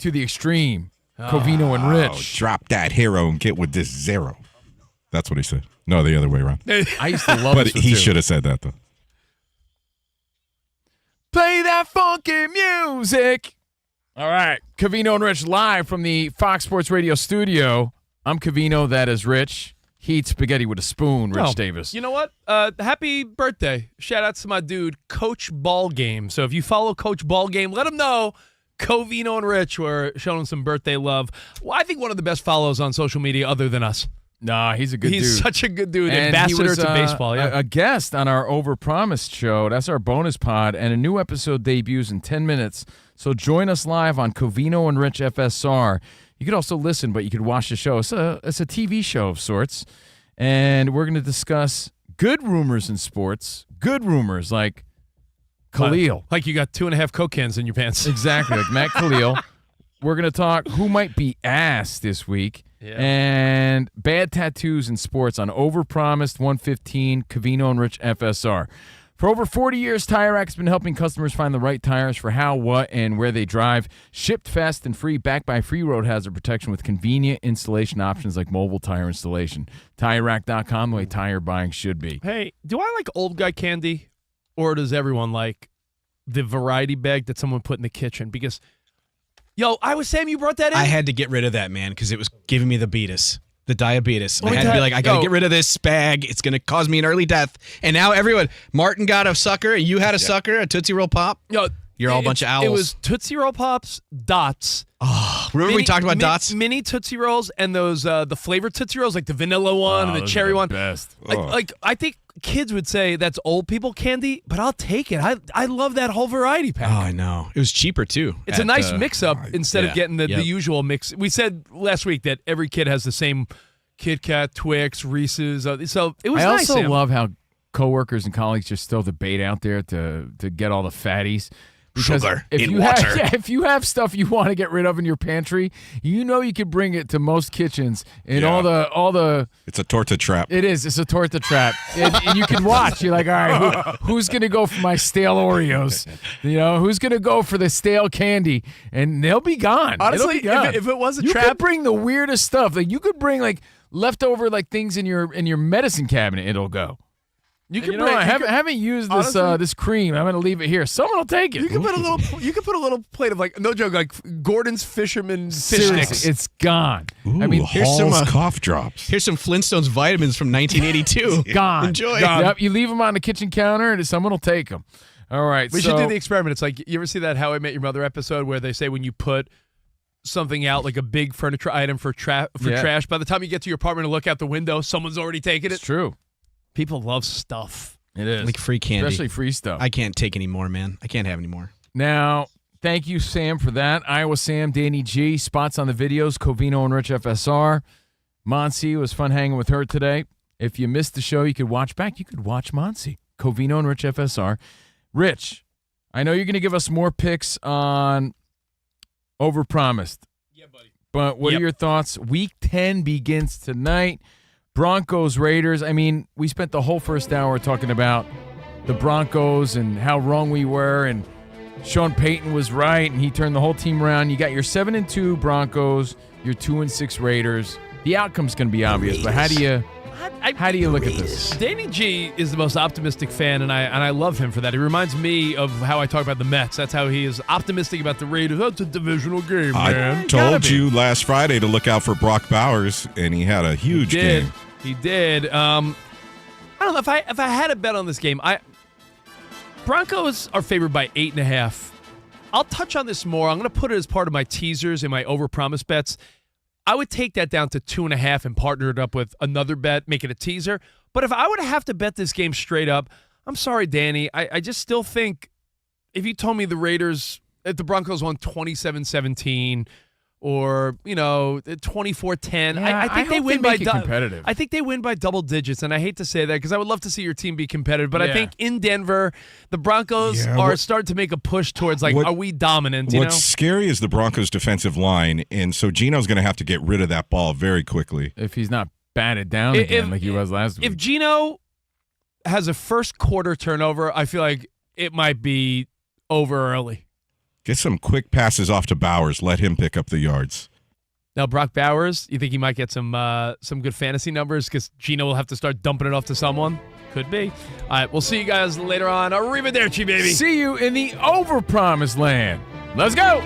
To the extreme. Covino and Rich. Drop that hero and get with this zero. That's what he said. No, the other way around. I used to love but this one he too. should have said that, though. Play that funky music. All right. Covino and Rich live from the Fox Sports Radio studio. I'm Covino. That is Rich. He eats spaghetti with a spoon, Rich Davis. You know what? Happy birthday. Shout out to my dude, Coach Ballgame. So if you follow Coach Ballgame, let him know Covino and Rich were showing some birthday love. Well, I think one of the best follows on social media other than us. Nah, he's a good dude. He's such a good dude. And ambassador he was, to baseball, yeah. A guest on our Overpromised show. That's our bonus pod, and a new episode debuts in 10 minutes. So join us live on Covino and Rich FSR. You could also listen, but you could watch the show. It's a TV show of sorts, and we're going to discuss good rumors in sports. Good rumors like Khalil. Like you got 2.5 Coke cans in your pants. Exactly, like Matt Khalil. We're going to talk who might be asked this week. Yeah. And bad tattoos in sports on Overpromised 115, Covino and Rich FSR. For over 40 years, Tire Rack's been helping customers find the right tires for how, what, and where they drive. Shipped fast and free, backed by free road hazard protection with convenient installation options like mobile tire installation. TireRack.com, the way tire buying should be. Hey, do I like old guy candy or does everyone like the variety bag that someone put in the kitchen? Because, Sam, you brought that in? I had to get rid of that, man, because it was giving me the diabetes. Well, I had to be like, I got to get rid of this bag. It's going to cause me an early death. And now everyone, Martin got a sucker, you had a sucker, a Tootsie Roll Pop. You're all a bunch of owls. It was Tootsie Roll Pops, Dots. Oh, remember we talked about Dots? Mini Tootsie Rolls and those the flavored Tootsie Rolls, like the vanilla one and the cherry one. Best. Like I think kids would say that's old people candy, but I'll take it. I love that whole variety pack. Oh, I know. It was cheaper too. It's a nice mix-up instead of getting the usual mix. We said last week that every kid has the same Kit Kat, Twix, Reese's. So it was nice. I also love how coworkers and colleagues just throw the bait out there to get all the fatties. Because sugar if in you water. if you have stuff you want to get rid of in your pantry, you could bring it to most kitchens and all the. It's a torta trap. It is. It's a torta trap, and you can watch. You're like, all right, who's gonna go for my stale Oreos? Who's gonna go for the stale candy? And they'll be gone. Honestly, It'll be gone. if it was a you trap, could bring the weirdest stuff. Like you could bring like leftover like things in your medicine cabinet. It'll go. I haven't used this this cream. I'm gonna leave it here. Someone will take it. You can put a little. You can put a little plate of no joke, like Gordon's Fisherman fish sticks. It's gone. Ooh, here's Hall's some cough drops. Here's some Flintstones vitamins from 1982. Gone. Enjoy. Gone. Yep, you leave them on the kitchen counter, and someone will take them. All right. We should do the experiment. It's like, you ever see that How I Met Your Mother episode where they say when you put something out, like a big furniture item for trash, by the time you get to your apartment and look out the window, someone's already taken it. It's true. People love stuff. It is. Like free candy. Especially free stuff. I can't take any more, man. I can't have any more. Now, thank you, Sam, for that. Iowa Sam, Danny G, spots on the videos, Covino and Rich FSR. Monsi, was fun hanging with her today. If you missed the show, you could watch back. You could watch Monsi, Covino and Rich FSR. Rich, I know you're going to give us more picks on Overpromised. Yeah, buddy. But what are your thoughts? Week 10 begins tonight. Broncos, Raiders. I mean, we spent the whole first hour talking about the Broncos and how wrong we were, and Sean Payton was right, and he turned the whole team around. You got your 7-2 Broncos, your 2-6 Raiders. The outcome's going to be obvious, but how do you look at this? Danny G is the most optimistic fan, and I love him for that. He reminds me of how I talk about the Mets. That's how he is optimistic about the Raiders. That's a divisional game, man. I told you last Friday to look out for Brock Bowers, and he had a huge game. He did. I don't know if I had a bet on this game. Broncos are favored by 8.5. I'll touch on this more. I'm going to put it as part of my teasers and my overpromise bets. I would take that down to 2.5 and partner it up with another bet, make it a teaser. But if I would have to bet this game straight up, I'm sorry, Danny. I just still think if you told me the Broncos won 27-17 or 24-10, I think they win by competitive. I think they win by double digits, and I hate to say that because I would love to see your team be competitive. But I think in Denver, the Broncos are starting to make a push towards are we dominant? What's scary is the Broncos' defensive line, and so Gino's going to have to get rid of that ball very quickly if he's not batted down again like he was last week. If Gino has a first quarter turnover, I feel like it might be over early. Get some quick passes off to Bowers. Let him pick up the yards. Now, Brock Bowers, you think he might get some good fantasy numbers because Gino will have to start dumping it off to someone? Could be. All right, we'll see you guys later on. Arrivederci, baby. See you in the Overpromised land. Let's go.